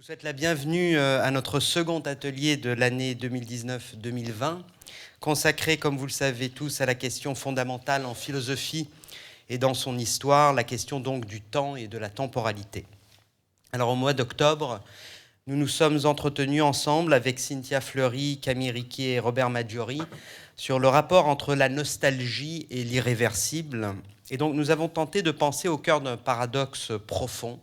vous souhaite la bienvenue à notre second atelier de l'année 2019-2020, consacré, comme vous le savez tous, à la question fondamentale en philosophie et dans son histoire, la question donc du temps et de la temporalité. Alors au mois d'octobre, nous nous sommes entretenus ensemble avec Cynthia Fleury, Camille Riquier et Robert Maggiori sur le rapport entre la nostalgie et l'irréversible. Et donc nous avons tenté de penser au cœur d'un paradoxe profond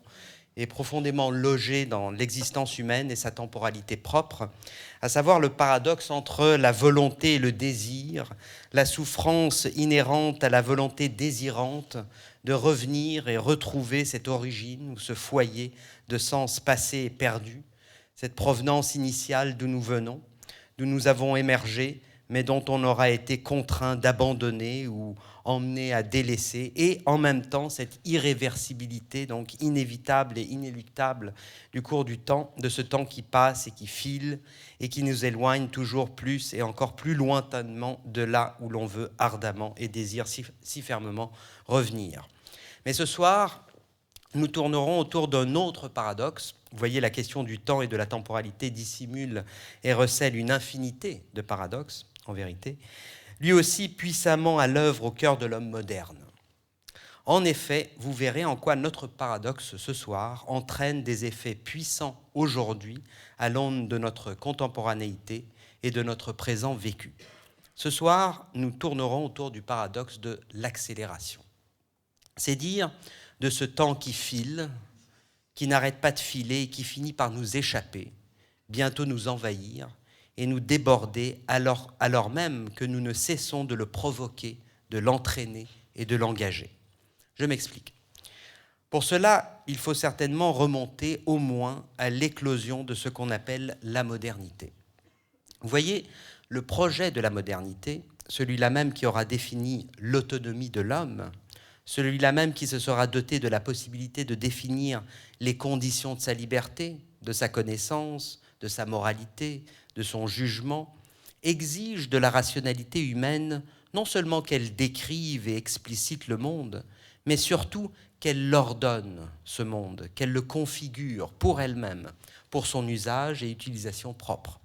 et profondément logé dans l'existence humaine et sa temporalité propre, à savoir le paradoxe entre la volonté et le désir, la souffrance inhérente à la volonté désirante de revenir et retrouver cette origine ou ce foyer de sens passé et perdu, cette provenance initiale d'où nous venons, d'où nous avons émergé, mais dont on aura été contraint d'abandonner ou emmené à délaisser, et en même temps cette irréversibilité, donc inévitable et inéluctable du cours du temps, de ce temps qui passe et qui file, et qui nous éloigne toujours plus et encore plus lointainement de là où l'on veut ardemment et désire si fermement revenir. Mais ce soir, nous tournerons autour d'un autre paradoxe. Vous voyez, la question du temps et de la temporalité dissimule et recèle une infinité de paradoxes, en vérité, lui aussi puissamment à l'œuvre au cœur de l'homme moderne. En effet, vous verrez en quoi notre paradoxe ce soir entraîne des effets puissants aujourd'hui à l'aune de notre contemporanéité et de notre présent vécu. Ce soir, nous tournerons autour du paradoxe de l'accélération. C'est dire de ce temps qui file, qui n'arrête pas de filer et qui finit par nous échapper, bientôt nous envahir et nous déborder alors même que nous ne cessons de le provoquer, de l'entraîner et de l'engager. Je m'explique. Pour cela, il faut certainement remonter au moins à l'éclosion de ce qu'on appelle la modernité. Vous voyez, le projet de la modernité, celui-là même qui aura défini l'autonomie de l'homme, celui-là même qui se sera doté de la possibilité de définir les conditions de sa liberté, de sa connaissance, de sa moralité, de son jugement, exige de la rationalité humaine non seulement qu'elle décrive et explicite le monde, mais surtout qu'elle l'ordonne, ce monde, qu'elle le configure pour elle-même, pour son usage et utilisation propre.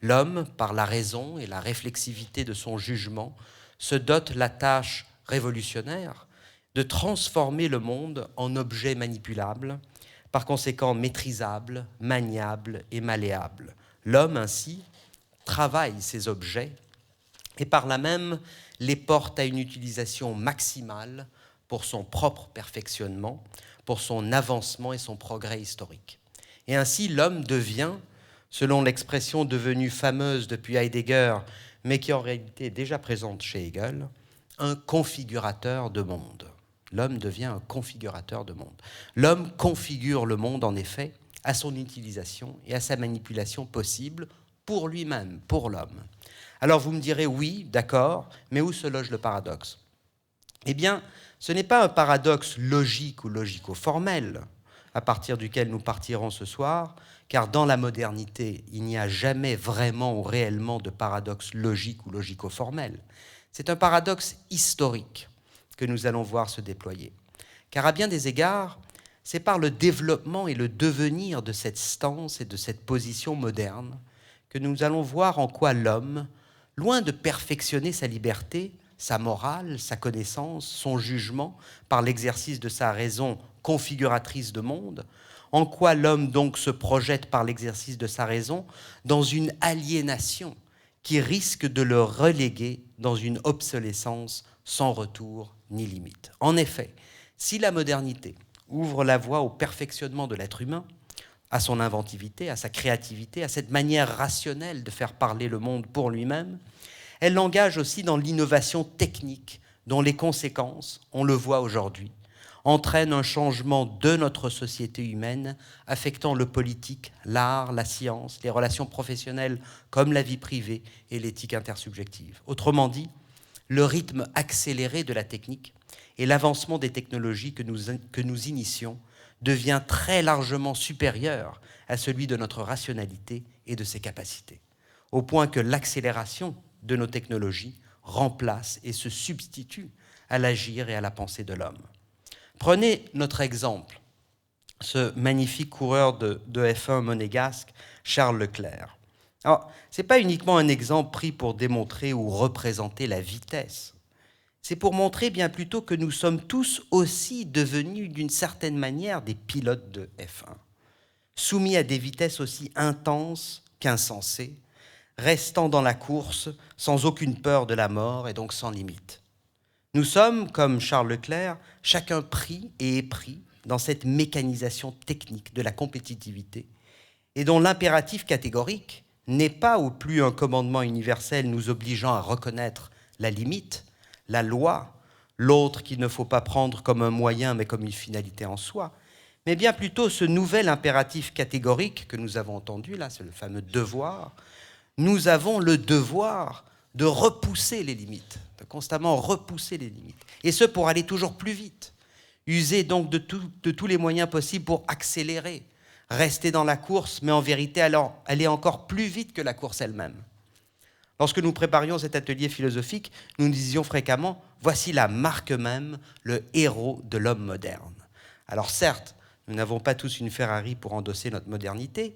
L'homme, par la raison et la réflexivité de son jugement, se dote la tâche révolutionnaire de transformer le monde en objet manipulable, par conséquent maîtrisable, maniable et malléable. L'homme, ainsi, travaille ces objets et par là même les porte à une utilisation maximale pour son propre perfectionnement, pour son avancement et son progrès historique. Et ainsi, l'homme devient, selon l'expression devenue fameuse depuis Heidegger, mais qui en réalité est déjà présente chez Hegel, un configurateur de monde. L'homme devient un configurateur de monde. L'homme configure le monde, en effet, à son utilisation et à sa manipulation possible pour lui-même, pour l'homme. Alors vous me direz, oui, d'accord, mais où se loge le paradoxe ? Eh bien, ce n'est pas un paradoxe logique ou logico-formel à partir duquel nous partirons ce soir, car dans la modernité, il n'y a jamais vraiment ou réellement de paradoxe logique ou logico-formel. C'est un paradoxe historique que nous allons voir se déployer. Car à bien des égards, c'est par le développement et le devenir de cette stance et de cette position moderne que nous allons voir en quoi l'homme, loin de perfectionner sa liberté, sa morale, sa connaissance, son jugement, par l'exercice de sa raison configuratrice de monde, en quoi l'homme donc se projette par l'exercice de sa raison dans une aliénation qui risque de le reléguer dans une obsolescence sans retour ni limite. En effet, si la modernité ouvre la voie au perfectionnement de l'être humain, à son inventivité, à sa créativité, à cette manière rationnelle de faire parler le monde pour lui-même, elle l'engage aussi dans l'innovation technique dont les conséquences, on le voit aujourd'hui, entraînent un changement de notre société humaine affectant le politique, l'art, la science, les relations professionnelles comme la vie privée et l'éthique intersubjective. Autrement dit, le rythme accéléré de la technique et l'avancement des technologies que nous initions devient très largement supérieur à celui de notre rationalité et de ses capacités, au point que l'accélération de nos technologies remplace et se substitue à l'agir et à la pensée de l'homme. Prenez notre exemple, ce magnifique coureur de F1 monégasque, Charles Leclerc. Alors, ce n'est pas uniquement un exemple pris pour démontrer ou représenter la vitesse. C'est pour montrer bien plutôt que nous sommes tous aussi devenus d'une certaine manière des pilotes de F1, soumis à des vitesses aussi intenses qu'insensées, restant dans la course sans aucune peur de la mort et donc sans limite. Nous sommes, comme Charles Leclerc, chacun pris et épris dans cette mécanisation technique de la compétitivité et dont l'impératif catégorique n'est pas au plus un commandement universel nous obligeant à reconnaître la limite, la loi, l'autre qu'il ne faut pas prendre comme un moyen mais comme une finalité en soi, mais bien plutôt ce nouvel impératif catégorique que nous avons entendu, là, c'est le fameux devoir. Nous avons le devoir de repousser les limites, de constamment repousser les limites, et ce pour aller toujours plus vite. User donc de tous les moyens possibles pour accélérer, rester dans la course, mais en vérité aller encore plus vite que la course elle-même. Lorsque nous préparions cet atelier philosophique, nous disions fréquemment « voici la marque même, le héros de l'homme moderne ». Alors certes, nous n'avons pas tous une Ferrari pour endosser notre modernité,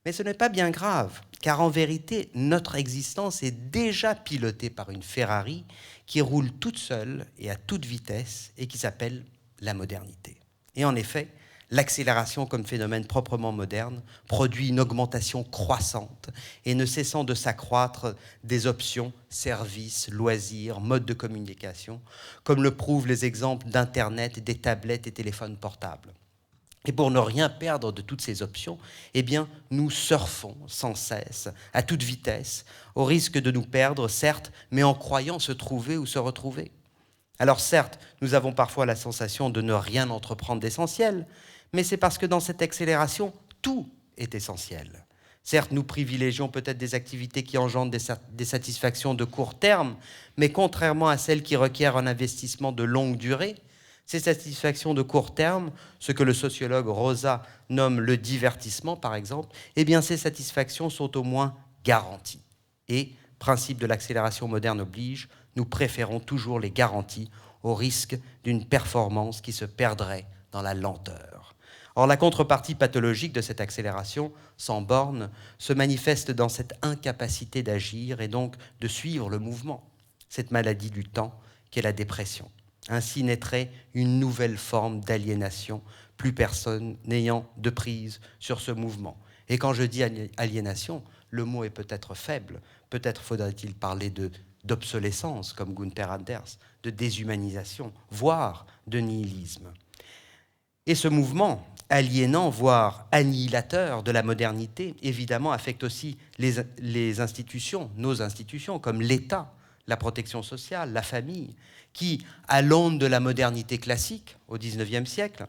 mais ce n'est pas bien grave, car en vérité, notre existence est déjà pilotée par une Ferrari qui roule toute seule et à toute vitesse et qui s'appelle la modernité. Et en effet, l'accélération comme phénomène proprement moderne produit une augmentation croissante et ne cessant de s'accroître des options, services, loisirs, modes de communication, comme le prouvent les exemples d'Internet, des tablettes et téléphones portables. Et pour ne rien perdre de toutes ces options, eh bien, nous surfons sans cesse, à toute vitesse, au risque de nous perdre, certes, mais en croyant se trouver ou se retrouver. Alors certes, nous avons parfois la sensation de ne rien entreprendre d'essentiel, mais c'est parce que dans cette accélération, tout est essentiel. Certes, nous privilégions peut-être des activités qui engendrent des satisfactions de court terme, mais contrairement à celles qui requièrent un investissement de longue durée, ces satisfactions de court terme, ce que le sociologue Rosa nomme le divertissement par exemple, eh bien ces satisfactions sont au moins garanties. Et, principe de l'accélération moderne oblige, nous préférons toujours les garanties au risque d'une performance qui se perdrait dans la lenteur. Or, la contrepartie pathologique de cette accélération, sans borne, se manifeste dans cette incapacité d'agir et donc de suivre le mouvement, cette maladie du temps qu'est la dépression. Ainsi naîtrait une nouvelle forme d'aliénation, plus personne n'ayant de prise sur ce mouvement. Et quand je dis aliénation, le mot est peut-être faible, peut-être faudrait-il parler d'obsolescence, comme Gunther Anders, de déshumanisation, voire de nihilisme. Et ce mouvement aliénant, voire annihilateur de la modernité, évidemment affecte aussi les institutions, nos institutions, comme l'État, la protection sociale, la famille, qui, à l'aune de la modernité classique, au XIXe siècle,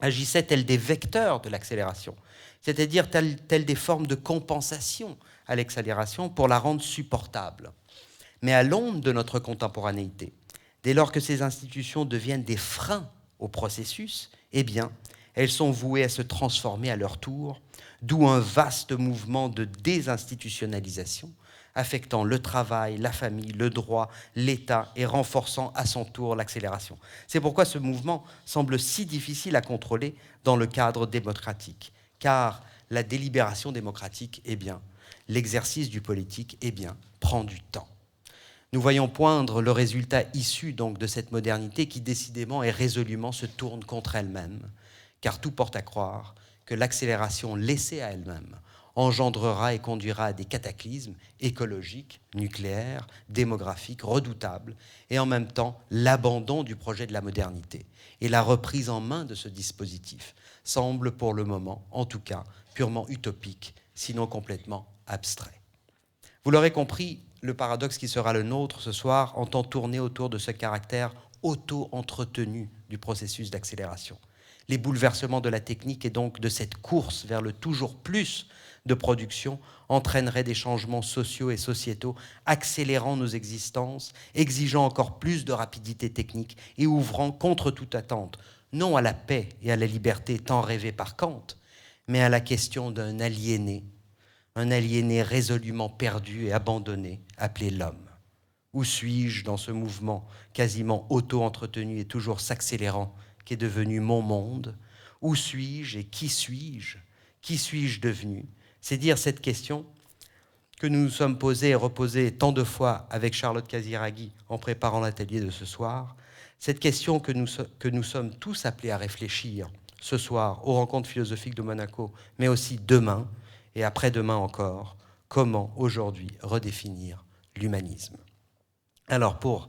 agissaient tels des vecteurs de l'accélération, c'est-à-dire tels des formes de compensation à l'accélération pour la rendre supportable. Mais à l'aune de notre contemporanéité, dès lors que ces institutions deviennent des freins au processus, eh bien, elles sont vouées à se transformer à leur tour, d'où un vaste mouvement de désinstitutionnalisation, affectant le travail, la famille, le droit, l'État et renforçant à son tour l'accélération. C'est pourquoi ce mouvement semble si difficile à contrôler dans le cadre démocratique, car la délibération démocratique, eh bien, l'exercice du politique, eh bien, prend du temps. Nous voyons poindre le résultat issu donc de cette modernité qui décidément et résolument se tourne contre elle-même, car tout porte à croire que l'accélération laissée à elle-même engendrera et conduira à des cataclysmes écologiques, nucléaires, démographiques, redoutables, et en même temps l'abandon du projet de la modernité et la reprise en main de ce dispositif semble pour le moment, en tout cas, purement utopique, sinon complètement abstrait. Vous l'aurez compris, le paradoxe qui sera le nôtre ce soir entend tourner autour de ce caractère auto-entretenu du processus d'accélération. Les bouleversements de la technique et donc de cette course vers le toujours plus de production entraîneraient des changements sociaux et sociétaux, accélérant nos existences, exigeant encore plus de rapidité technique et ouvrant contre toute attente, non à la paix et à la liberté tant rêvées par Kant, mais à la question d'un aliéné, un aliéné résolument perdu et abandonné, appelé l'homme. Où suis-je dans ce mouvement quasiment auto-entretenu et toujours s'accélérant, qui est devenu mon monde, Où suis-je et qui suis-je? Qui suis-je devenu? C'est dire cette question que nous nous sommes posés et reposés tant de fois avec Charlotte Casiraghi en préparant l'atelier de ce soir, cette question que nous sommes tous appelés à réfléchir ce soir aux rencontres philosophiques de Monaco, mais aussi demain et après-demain encore, comment aujourd'hui redéfinir l'humanisme. Alors pour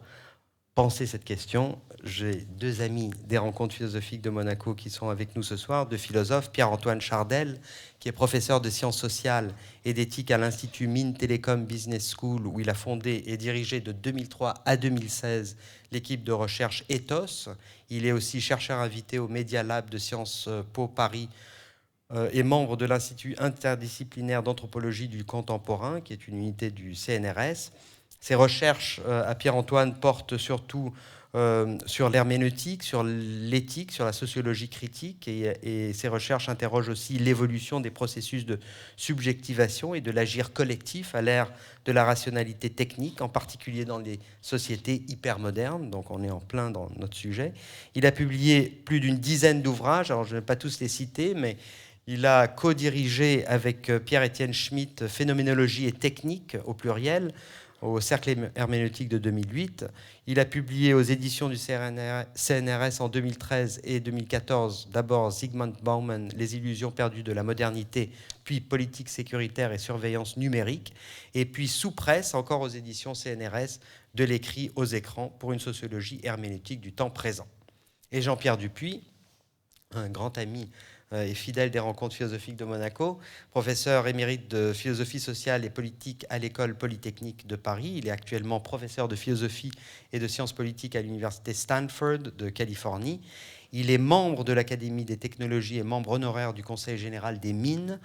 penser cette question, j'ai deux amis des rencontres philosophiques de Monaco qui sont avec nous ce soir, deux philosophes, Pierre-Antoine Chardel, qui est professeur de sciences sociales et d'éthique à l'Institut Mines Telecom Business School, où il a fondé et dirigé de 2003 à 2016 l'équipe de recherche Ethos. Il est aussi chercheur invité au Media Lab de Sciences Po Paris et membre de l'Institut interdisciplinaire d'anthropologie du contemporain, qui est une unité du CNRS. Ses recherches à Pierre-Antoine portent surtout sur l'herméneutique, sur l'éthique, sur la sociologie critique, et ses recherches interrogent aussi l'évolution des processus de subjectivation et de l'agir collectif à l'ère de la rationalité technique, en particulier dans les sociétés hypermodernes, donc on est en plein dans notre sujet. Il a publié plus d'une dizaine d'ouvrages, alors je ne vais pas tous les citer, mais il a co-dirigé avec Pierre-Étienne Schmitt Phénoménologie et technique au pluriel, au Cercle herméneutique de 2008. Il a publié aux éditions du CNRS en 2013 et 2014, d'abord Zygmunt Bauman, Les illusions perdues de la modernité, puis Politique sécuritaire et surveillance numérique, et puis sous presse, encore aux éditions CNRS, De l'écrit aux écrans pour une sociologie herméneutique du temps présent. Et Jean-Pierre Dupuy, un grand ami et fidèle des rencontres philosophiques de Monaco, professeur émérite de philosophie sociale et politique à l'École polytechnique de Paris. Il est actuellement professeur de philosophie et de sciences politiques à l'université Stanford de Californie. Il est membre de l'Académie des technologies et membre honoraire du Conseil général des mines.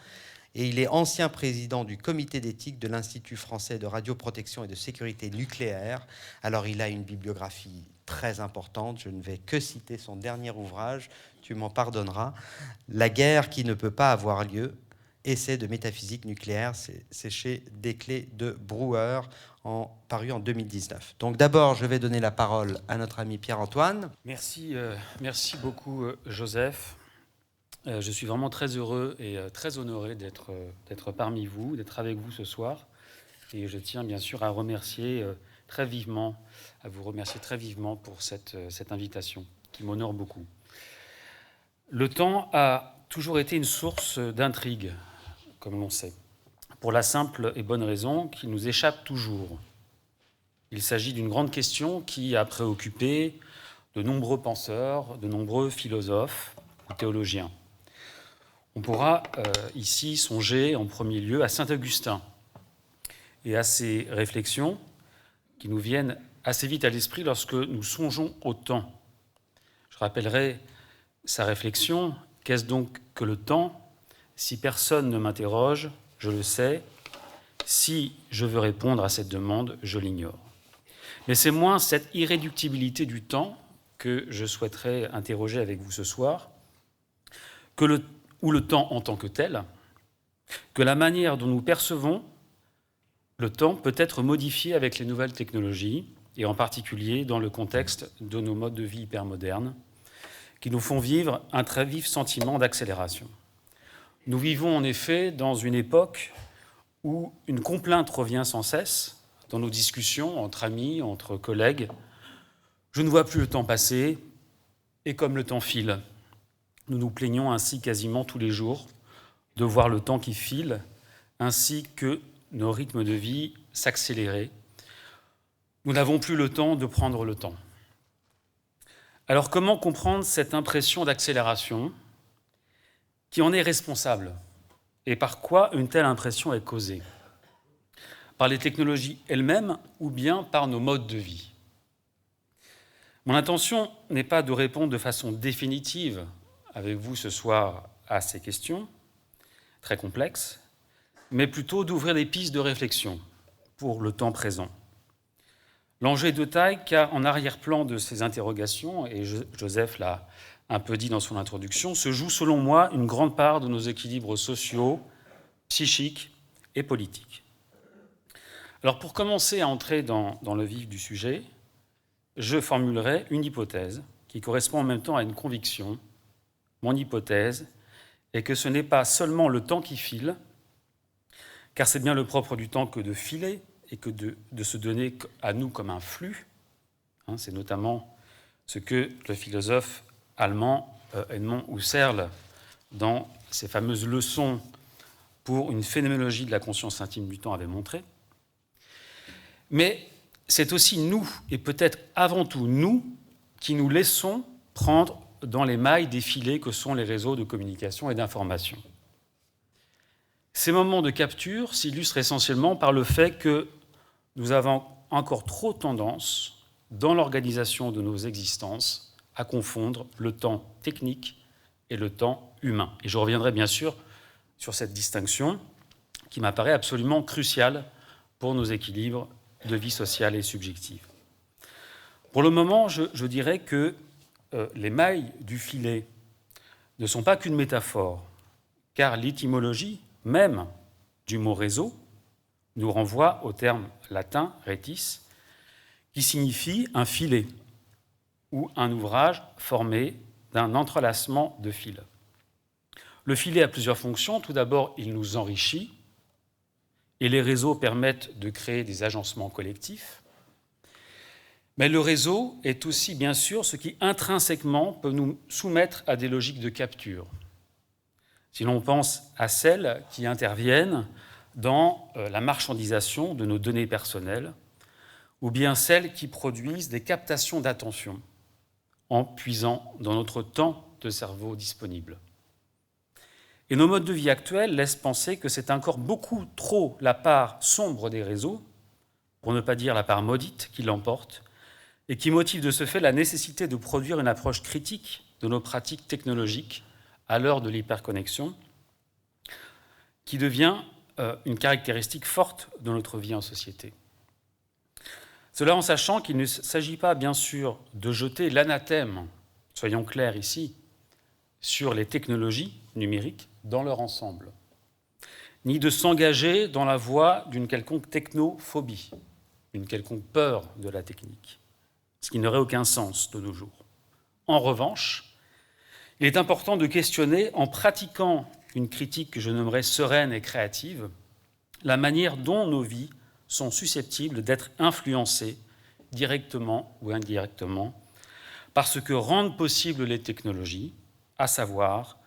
Et il est ancien président du comité d'éthique de l'Institut français de radioprotection et de sécurité nucléaire. Alors il a une bibliographie très importante, je ne vais que citer son dernier ouvrage, tu m'en pardonneras, La guerre qui ne peut pas avoir lieu, essai de métaphysique nucléaire, c'est chez Desclés de Brouwer, paru en 2019. Donc d'abord, je vais donner la parole à notre ami Pierre-Antoine. Merci beaucoup Joseph. Je suis vraiment très heureux et très honoré d'être parmi vous, d'être avec vous ce soir. Et je tiens bien sûr à vous remercier très vivement pour cette invitation qui m'honore beaucoup. Le temps a toujours été une source d'intrigue, comme l'on sait, pour la simple et bonne raison qu'il nous échappe toujours. Il s'agit d'une grande question qui a préoccupé de nombreux penseurs, de nombreux philosophes ou théologiens. On pourra ici songer en premier lieu à saint Augustin et à ses réflexions qui nous viennent assez vite à l'esprit lorsque nous songeons au temps. Je rappellerai sa réflexion. Qu'est-ce donc que le temps? Si personne ne m'interroge, je le sais. Si je veux répondre à cette demande, je l'ignore. Mais c'est moins cette irréductibilité du temps que je souhaiterais interroger avec vous ce soir, ou le temps en tant que tel, que la manière dont nous percevons le temps peut être modifié avec les nouvelles technologies, et en particulier dans le contexte de nos modes de vie hypermodernes, qui nous font vivre un très vif sentiment d'accélération. Nous vivons en effet dans une époque où une complainte revient sans cesse dans nos discussions entre amis, entre collègues. Je ne vois plus le temps passer, et comme le temps file. Nous nous plaignons ainsi quasiment tous les jours de voir le temps qui file, ainsi que nos rythmes de vie s'accélérer. Nous n'avons plus le temps de prendre le temps. Alors comment comprendre cette impression d'accélération? Qui en est responsable? Et par quoi une telle impression est causée? Par les technologies elles-mêmes ou bien par nos modes de vie? Mon intention n'est pas de répondre de façon définitive avec vous ce soir à ces questions très complexes, mais plutôt d'ouvrir des pistes de réflexion pour le temps présent. L'enjeu est de taille car en arrière-plan de ces interrogations, et Joseph l'a un peu dit dans son introduction, se joue selon moi une grande part de nos équilibres sociaux, psychiques et politiques. Alors pour commencer à entrer dans le vif du sujet, je formulerai une hypothèse qui correspond en même temps à une conviction. mon hypothèse est que ce n'est pas seulement le temps qui file, car c'est bien le propre du temps que de filer et que de se donner à nous comme un flux. C'est notamment ce que le philosophe allemand Edmond Husserl, dans ses fameuses leçons pour une phénoménologie de la conscience intime du temps, avait montré. Mais c'est aussi nous, et peut-être avant tout nous, qui nous laissons prendre dans les mailles des filets que sont les réseaux de communication et d'information. Ces moments de capture s'illustrent essentiellement par le fait que nous avons encore trop tendance, dans l'organisation de nos existences, à confondre le temps technique et le temps humain. Et je reviendrai bien sûr sur cette distinction qui m'apparaît absolument cruciale pour nos équilibres de vie sociale et subjective. Pour le moment, je dirais que les mailles du filet ne sont pas qu'une métaphore, car l'étymologie même du mot réseau nous renvoie au terme latin retis, qui signifie un filet ou un ouvrage formé d'un entrelacement de fils. Le filet a plusieurs fonctions. Tout d'abord, il nous enrichit, et les réseaux permettent de créer des agencements collectifs. Mais le réseau est aussi, bien sûr, ce qui intrinsèquement peut nous soumettre à des logiques de capture. Si l'on pense à celles qui interviennent dans la marchandisation de nos données personnelles, ou bien celles qui produisent des captations d'attention en puisant dans notre temps de cerveau disponible. Et nos modes de vie actuels laissent penser que c'est encore beaucoup trop la part sombre des réseaux, pour ne pas dire la part maudite, qui l'emporte, et qui motive de ce fait la nécessité de produire une approche critique de nos pratiques technologiques à l'heure de l'hyperconnexion, qui devient une caractéristique forte de notre vie en société. Cela en sachant qu'il ne s'agit pas, bien sûr, de jeter l'anathème, soyons clairs ici, sur les technologies numériques dans leur ensemble, ni de s'engager dans la voie d'une quelconque technophobie, une quelconque peur de la technique, ce qui n'aurait aucun sens de nos jours. En revanche, il est important de questionner, en pratiquant une critique que je nommerais sereine et créative, la manière dont nos vies sont susceptibles d'être influencées directement ou indirectement par ce que rendent possibles les technologies, à savoir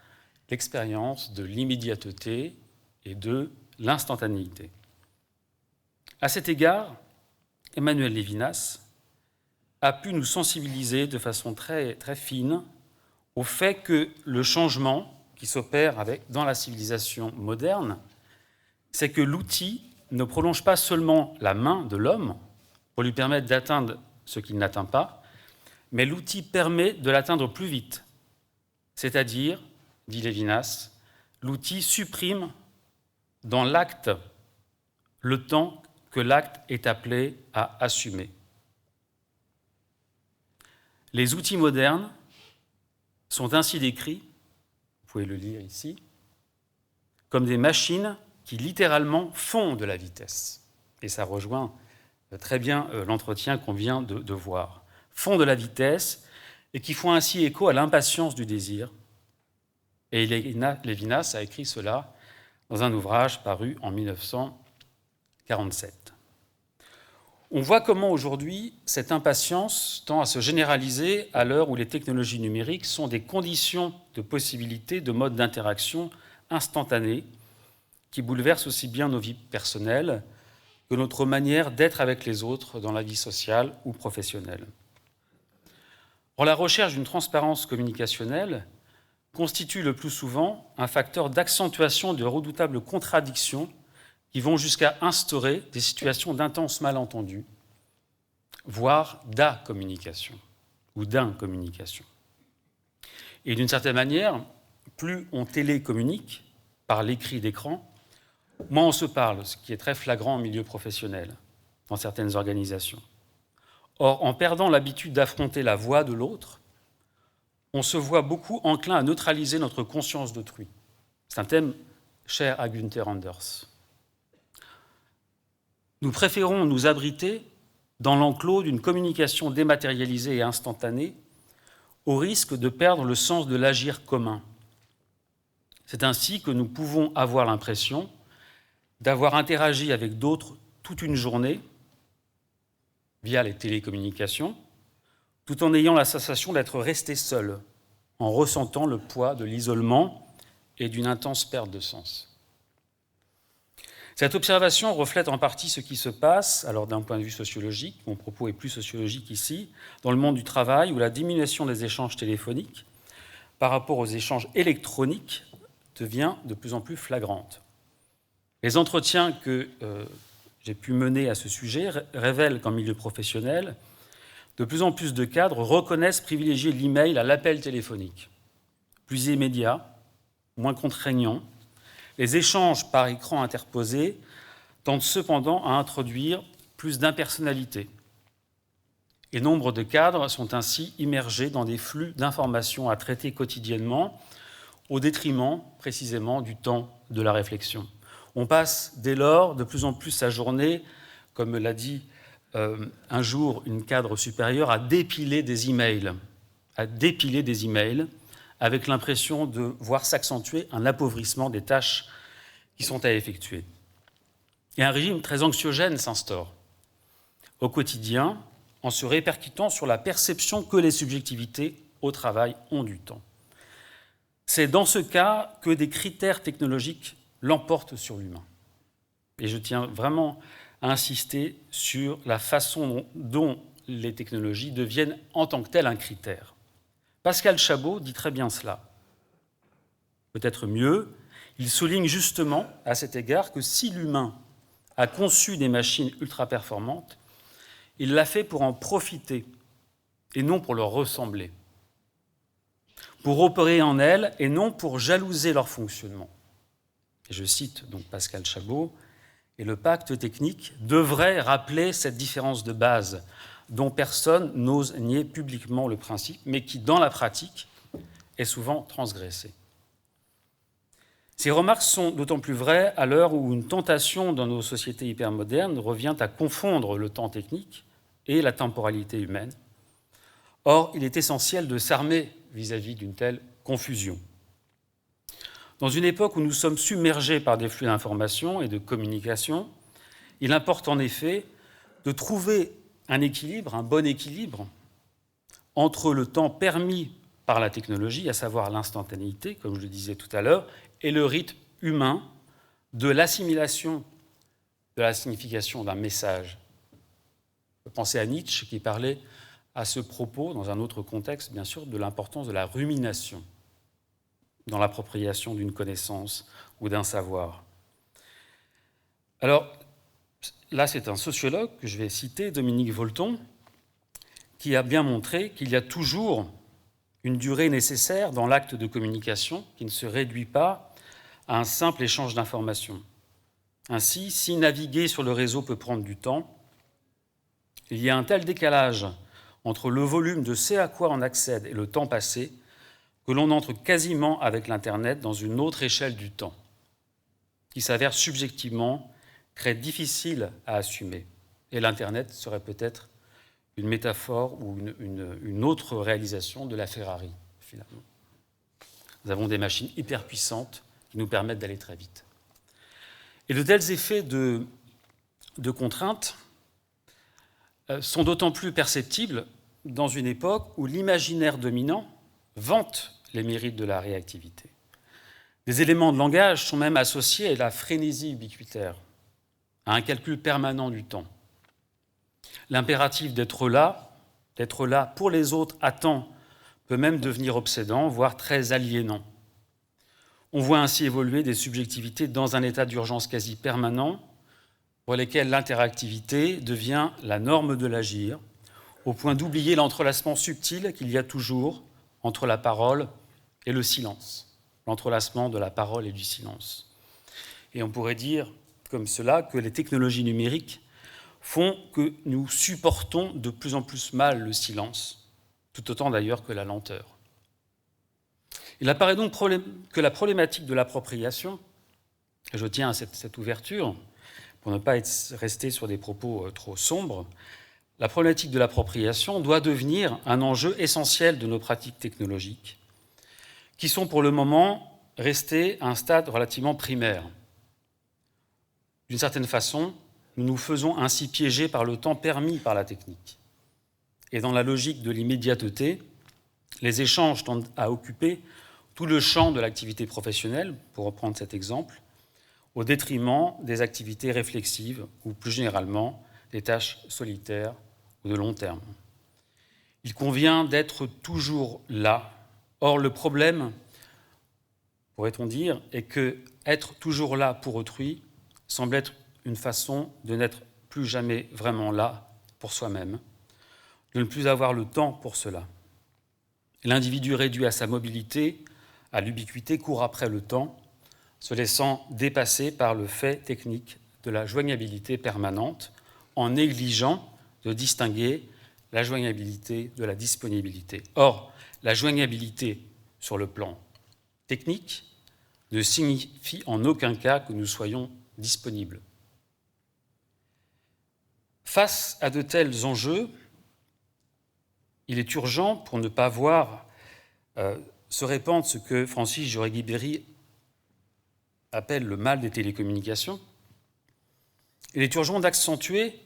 l'expérience de l'immédiateté et de l'instantanéité. À cet égard, Emmanuel Levinas a pu nous sensibiliser de façon très, très fine au fait que le changement qui s'opère dans la civilisation moderne, c'est que l'outil ne prolonge pas seulement la main de l'homme pour lui permettre d'atteindre ce qu'il n'atteint pas, mais l'outil permet de l'atteindre plus vite. C'est-à-dire, dit Levinas, l'outil supprime dans l'acte le temps que l'acte est appelé à assumer. Les outils modernes sont ainsi décrits, vous pouvez le lire ici, comme des machines qui littéralement font de la vitesse. Et ça rejoint très bien l'entretien qu'on vient de voir. Font de la vitesse et qui font ainsi écho à l'impatience du désir. Et Levinas a écrit cela dans un ouvrage paru en 1947. On voit comment aujourd'hui cette impatience tend à se généraliser à l'heure où les technologies numériques sont des conditions de possibilité de modes d'interaction instantanés qui bouleversent aussi bien nos vies personnelles que notre manière d'être avec les autres dans la vie sociale ou professionnelle. Or, la recherche d'une transparence communicationnelle constitue le plus souvent un facteur d'accentuation de redoutables contradictions qui vont jusqu'à instaurer des situations d'intenses malentendus, voire d'acommunication ou d'incommunication. Et d'une certaine manière, plus on télécommunique par l'écrit d'écran, moins on se parle, ce qui est très flagrant en milieu professionnel, dans certaines organisations. Or, en perdant l'habitude d'affronter la voix de l'autre, on se voit beaucoup enclin à neutraliser notre conscience d'autrui. C'est un thème cher à Günther Anders. Nous préférons nous abriter dans l'enclos d'une communication dématérialisée et instantanée au risque de perdre le sens de l'agir commun. C'est ainsi que nous pouvons avoir l'impression d'avoir interagi avec d'autres toute une journée via les télécommunications, tout en ayant la sensation d'être resté seul, en ressentant le poids de l'isolement et d'une intense perte de sens. Cette observation reflète en partie ce qui se passe, alors d'un point de vue sociologique, mon propos est plus sociologique ici, dans le monde du travail, où la diminution des échanges téléphoniques par rapport aux échanges électroniques devient de plus en plus flagrante. Les entretiens que j'ai pu mener à ce sujet révèlent qu'en milieu professionnel, de plus en plus de cadres reconnaissent privilégier l'email à l'appel téléphonique. Plus immédiat, moins contraignant, les échanges par écran interposé tendent cependant à introduire plus d'impersonnalité. Et nombre de cadres sont ainsi immergés dans des flux d'informations à traiter quotidiennement, au détriment précisément du temps de la réflexion. On passe dès lors de plus en plus sa journée, comme me l'a dit un jour une cadre supérieure, à dépiler des emails, avec l'impression de voir s'accentuer un appauvrissement des tâches qui sont à effectuer. Et un régime très anxiogène s'instaure au quotidien, en se répercutant sur la perception que les subjectivités au travail ont du temps. C'est dans ce cas que des critères technologiques l'emportent sur l'humain. Et je tiens vraiment à insister sur la façon dont les technologies deviennent en tant que telles un critère. Pascal Chabot dit très bien cela. Peut-être mieux, il souligne justement à cet égard que si l'humain a conçu des machines ultra-performantes, il l'a fait pour en profiter et non pour leur ressembler, pour opérer en elles et non pour jalouser leur fonctionnement. Et je cite donc Pascal Chabot, et le pacte technique devrait rappeler cette différence de base dont personne n'ose nier publiquement le principe, mais qui, dans la pratique, est souvent transgressée. Ces remarques sont d'autant plus vraies à l'heure où une tentation dans nos sociétés hypermodernes revient à confondre le temps technique et la temporalité humaine. Or, il est essentiel de s'armer vis-à-vis d'une telle confusion. Dans une époque où nous sommes submergés par des flux d'informations et de communication, il importe en effet de trouver un équilibre, un bon équilibre, entre le temps permis par la technologie, à savoir l'instantanéité, comme je le disais tout à l'heure, et le rythme humain de l'assimilation de la signification d'un message. Je pensais à Nietzsche qui parlait à ce propos, dans un autre contexte bien sûr, de l'importance de la rumination dans l'appropriation d'une connaissance ou d'un savoir. Alors, là, c'est un sociologue que je vais citer, Dominique Volton, qui a bien montré qu'il y a toujours une durée nécessaire dans l'acte de communication qui ne se réduit pas à un simple échange d'informations. Ainsi, si naviguer sur le réseau peut prendre du temps, il y a un tel décalage entre le volume de ce à quoi on accède et le temps passé que l'on entre quasiment avec l'Internet dans une autre échelle du temps, qui s'avère subjectivement très difficile à assumer. Et l'Internet serait peut-être une métaphore ou une autre réalisation de la Ferrari, finalement. Nous avons des machines hyper puissantes qui nous permettent d'aller très vite. Et de tels effets de contrainte sont d'autant plus perceptibles dans une époque où l'imaginaire dominant vante les mérites de la réactivité. Des éléments de langage sont même associés à la frénésie ubiquitaire, à un calcul permanent du temps. L'impératif d'être là pour les autres à temps, peut même devenir obsédant, voire très aliénant. On voit ainsi évoluer des subjectivités dans un état d'urgence quasi permanent, pour lesquels l'interactivité devient la norme de l'agir, au point d'oublier l'entrelacement subtil qu'il y a toujours entre la parole et le silence, l'entrelacement de la parole et du silence. Et on pourrait dire comme cela que les technologies numériques font que nous supportons de plus en plus mal le silence, tout autant d'ailleurs que la lenteur. Il apparaît donc que la problématique de l'appropriation, et je tiens à cette ouverture, pour ne pas rester sur des propos trop sombres, la problématique de l'appropriation doit devenir un enjeu essentiel de nos pratiques technologiques, qui sont pour le moment restées à un stade relativement primaire. D'une certaine façon, nous nous faisons ainsi piéger par le temps permis par la technique. Et dans la logique de l'immédiateté, les échanges tendent à occuper tout le champ de l'activité professionnelle, pour reprendre cet exemple, au détriment des activités réflexives ou plus généralement des tâches solitaires ou de long terme. Il convient d'être toujours là. Or, le problème, pourrait-on dire, est que être toujours là pour autrui semble être une façon de n'être plus jamais vraiment là pour soi-même, de ne plus avoir le temps pour cela. L'individu réduit à sa mobilité, à l'ubiquité, court après le temps, se laissant dépasser par le fait technique de la joignabilité permanente, en négligeant de distinguer la joignabilité de la disponibilité. Or, la joignabilité sur le plan technique ne signifie en aucun cas que nous soyons disponibles. Face à de tels enjeux, il est urgent, pour ne pas voir se répandre ce que Francis Jauregui-Berry appelle le mal des télécommunications, il est urgent d'accentuer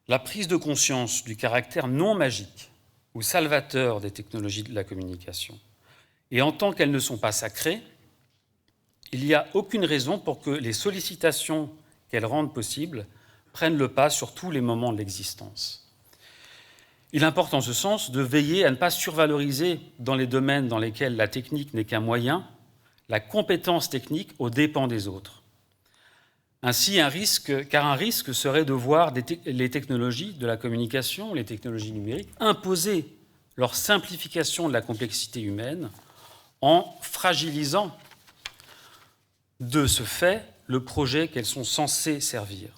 la prise de conscience du caractère non magique ou salvateur des technologies de la communication. Et en tant qu'elles ne sont pas sacrées, il n'y a aucune raison pour que les sollicitations qu'elles rendent possibles prennent le pas sur tous les moments de l'existence. Il importe en ce sens de veiller à ne pas survaloriser dans les domaines dans lesquels la technique n'est qu'un moyen, la compétence technique aux dépens des autres. Ainsi, un risque serait de voir les technologies de la communication, les technologies numériques, imposer leur simplification de la complexité humaine en fragilisant de ce fait le projet qu'elles sont censées servir.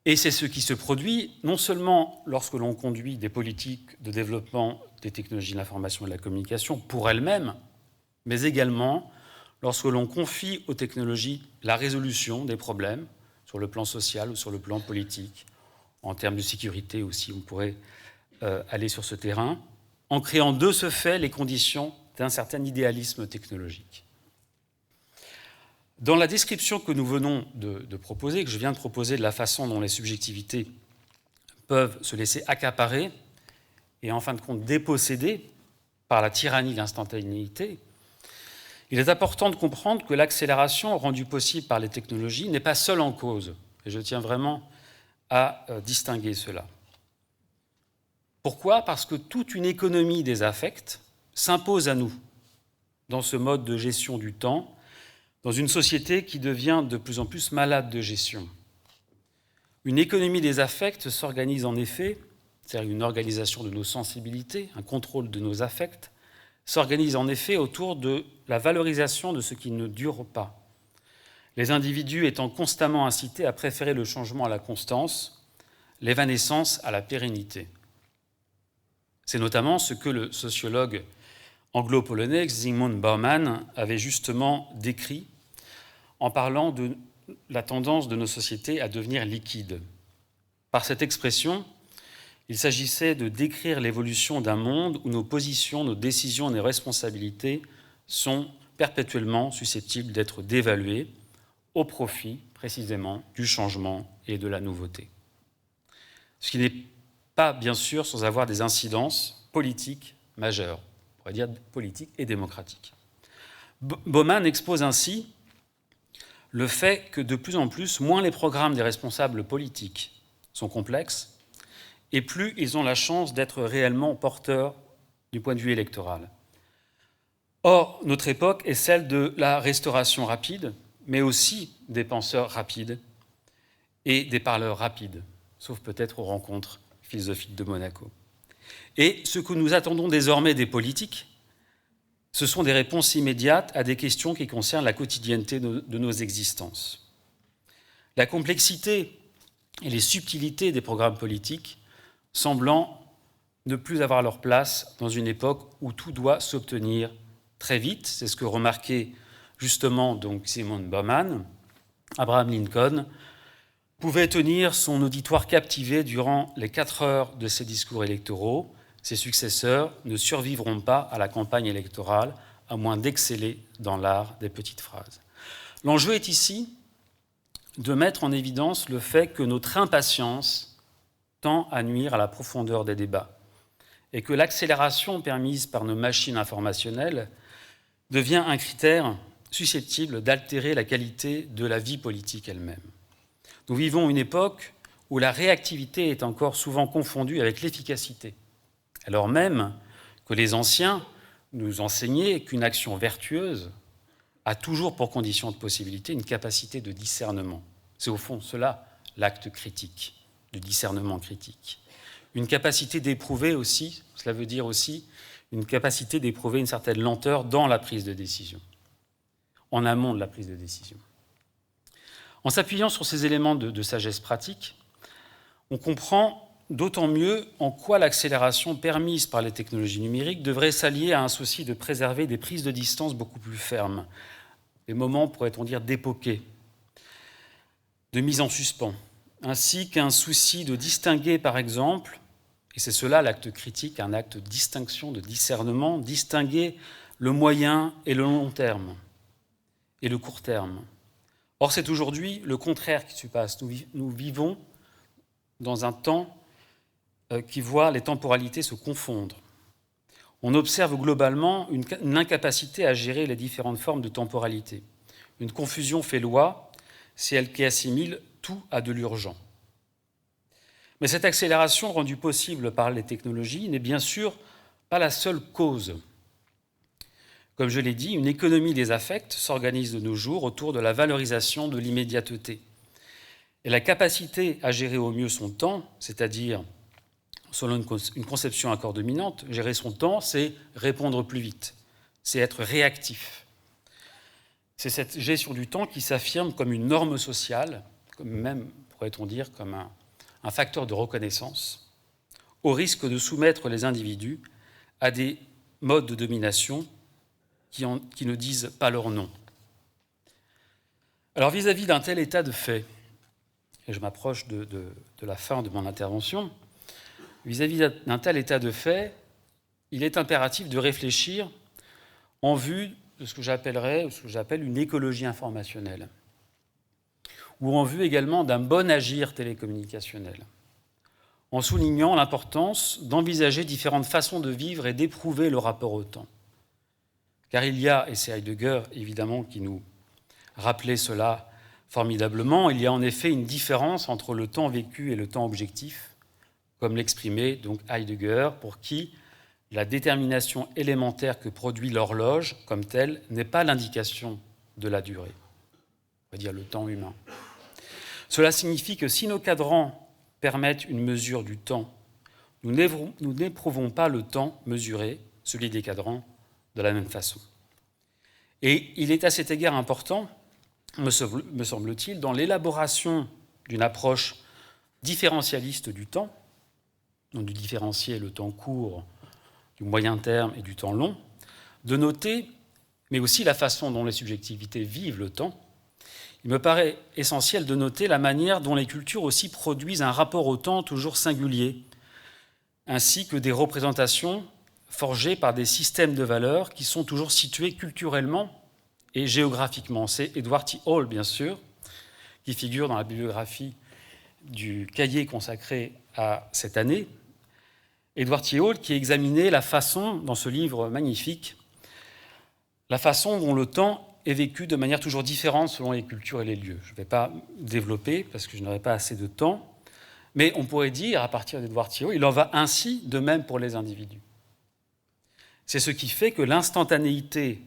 Et c'est ce qui se produit non seulement lorsque l'on conduit des politiques de développement des technologies de l'information et de la communication pour elles-mêmes, mais également lorsque l'on confie aux technologies la résolution des problèmes sur le plan social ou sur le plan politique, en termes de sécurité aussi, on pourrait aller sur ce terrain, en créant de ce fait les conditions d'un certain idéalisme technologique. Dans la description que nous venons de proposer, que je viens de proposer de la façon dont les subjectivités peuvent se laisser accaparer et en fin de compte déposséder par la tyrannie de l'instantanéité, il est important de comprendre que l'accélération rendue possible par les technologies n'est pas seule en cause. Et je tiens vraiment à distinguer cela. Pourquoi ? Parce que toute une économie des affects s'impose à nous dans ce mode de gestion du temps, dans une société qui devient de plus en plus malade de gestion. Une économie des affects s'organise en effet, c'est-à-dire une organisation de nos sensibilités, un contrôle de nos affects, s'organise en effet autour de la valorisation de ce qui ne dure pas. Les individus étant constamment incités à préférer le changement à la constance, l'évanescence à la pérennité. C'est notamment ce que le sociologue anglo-polonais Zygmunt Bauman avait justement décrit en parlant de la tendance de nos sociétés à devenir liquides. Par cette expression, il s'agissait de décrire l'évolution d'un monde où nos positions, nos décisions, nos responsabilités sont perpétuellement susceptibles d'être dévaluées au profit, précisément, du changement et de la nouveauté. Ce qui n'est pas, bien sûr, sans avoir des incidences politiques majeures, on pourrait dire politiques et démocratiques. Bauman expose ainsi le fait que de plus en plus, moins les programmes des responsables politiques sont complexes, et plus ils ont la chance d'être réellement porteurs du point de vue électoral. Or, notre époque est celle de la restauration rapide, mais aussi des penseurs rapides et des parleurs rapides, sauf peut-être aux rencontres philosophiques de Monaco. Et ce que nous attendons désormais des politiques, ce sont des réponses immédiates à des questions qui concernent la quotidienneté de nos existences. La complexité et les subtilités des programmes politiques semblant ne plus avoir leur place dans une époque où tout doit s'obtenir très vite. C'est ce que remarquait justement donc Zygmunt Bauman. Abraham Lincoln pouvait tenir son auditoire captivé durant les 4 heures de ses discours électoraux. Ses successeurs ne survivront pas à la campagne électorale, à moins d'exceller dans l'art des petites phrases. L'enjeu est ici de mettre en évidence le fait que notre impatience tend à nuire à la profondeur des débats et que l'accélération permise par nos machines informationnelles devient un critère susceptible d'altérer la qualité de la vie politique elle-même. Nous vivons une époque où la réactivité est encore souvent confondue avec l'efficacité, alors même que les anciens nous enseignaient qu'une action vertueuse a toujours pour condition de possibilité une capacité de discernement. C'est au fond cela l'acte critique, de discernement critique. Une capacité d'éprouver aussi, cela veut dire aussi une capacité d'éprouver une certaine lenteur dans la prise de décision, en amont de la prise de décision. En s'appuyant sur ces éléments de sagesse pratique, on comprend d'autant mieux en quoi l'accélération permise par les technologies numériques devrait s'allier à un souci de préserver des prises de distance beaucoup plus fermes, des moments, pourrait-on dire, d'époquer, de mise en suspens, ainsi qu'un souci de distinguer, par exemple, et c'est cela l'acte critique, un acte de distinction, de discernement, distinguer le moyen et le long terme, et le court terme. Or, c'est aujourd'hui le contraire qui se passe. Nous vivons dans un temps qui voit les temporalités se confondre. On observe globalement une incapacité à gérer les différentes formes de temporalité. Une confusion fait loi, c'est elle qui assimile tout à de l'urgent. Mais cette accélération rendue possible par les technologies n'est bien sûr pas la seule cause. Comme je l'ai dit, une économie des affects s'organise de nos jours autour de la valorisation de l'immédiateté. Et la capacité à gérer au mieux son temps, c'est-à-dire, selon une conception encore dominante, gérer son temps, c'est répondre plus vite, c'est être réactif. C'est cette gestion du temps qui s'affirme comme une norme sociale, comme même, pourrait-on dire, comme un facteur de reconnaissance, au risque de soumettre les individus à des modes de domination qui ne disent pas leur nom. Alors vis-à-vis d'un tel état de fait, et je m'approche de la fin de mon intervention, vis-à-vis d'un tel état de fait, il est impératif de réfléchir en vue de ce que j'appelle une écologie informationnelle, ou en vue également d'un bon agir télécommunicationnel, en soulignant l'importance d'envisager différentes façons de vivre et d'éprouver le rapport au temps. Car il y a, et c'est Heidegger évidemment qui nous rappelait cela formidablement, il y a en effet une différence entre le temps vécu et le temps objectif, comme l'exprimait donc Heidegger, pour qui la détermination élémentaire que produit l'horloge comme telle n'est pas l'indication de la durée, on va dire le temps humain. Cela signifie que si nos cadrans permettent une mesure du temps, nous n'éprouvons pas le temps mesuré, celui des cadrans, de la même façon. Et il est à cet égard important, me semble-t-il, dans l'élaboration d'une approche différentialiste du temps, donc de différencier le temps court, du moyen terme et du temps long, de noter, mais aussi la façon dont les subjectivités vivent le temps. Il me paraît essentiel de noter la manière dont les cultures aussi produisent un rapport au temps toujours singulier, ainsi que des représentations forgées par des systèmes de valeurs qui sont toujours situés culturellement et géographiquement. C'est Edward T. Hall, bien sûr, qui figure dans la bibliographie du cahier consacré à cette année. Edward T. Hall qui examinait la façon, dans ce livre magnifique, la façon dont le temps est vécu de manière toujours différente selon les cultures et les lieux. Je ne vais pas développer parce que je n'aurai pas assez de temps, mais on pourrait dire, à partir d'Edward T. Hall, il en va ainsi de même pour les individus. C'est ce qui fait que l'instantanéité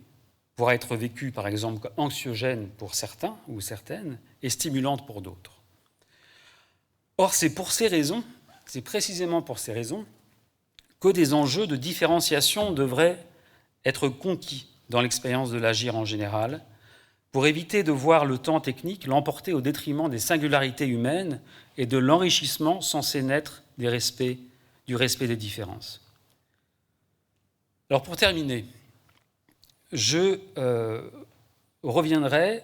pourra être vécue, par exemple, comme anxiogène pour certains ou certaines et stimulante pour d'autres. Or, c'est précisément pour ces raisons que des enjeux de différenciation devraient être conquis dans l'expérience de l'agir en général, pour éviter de voir le temps technique l'emporter au détriment des singularités humaines et de l'enrichissement censé naître du respect des différences. Alors pour terminer, je reviendrai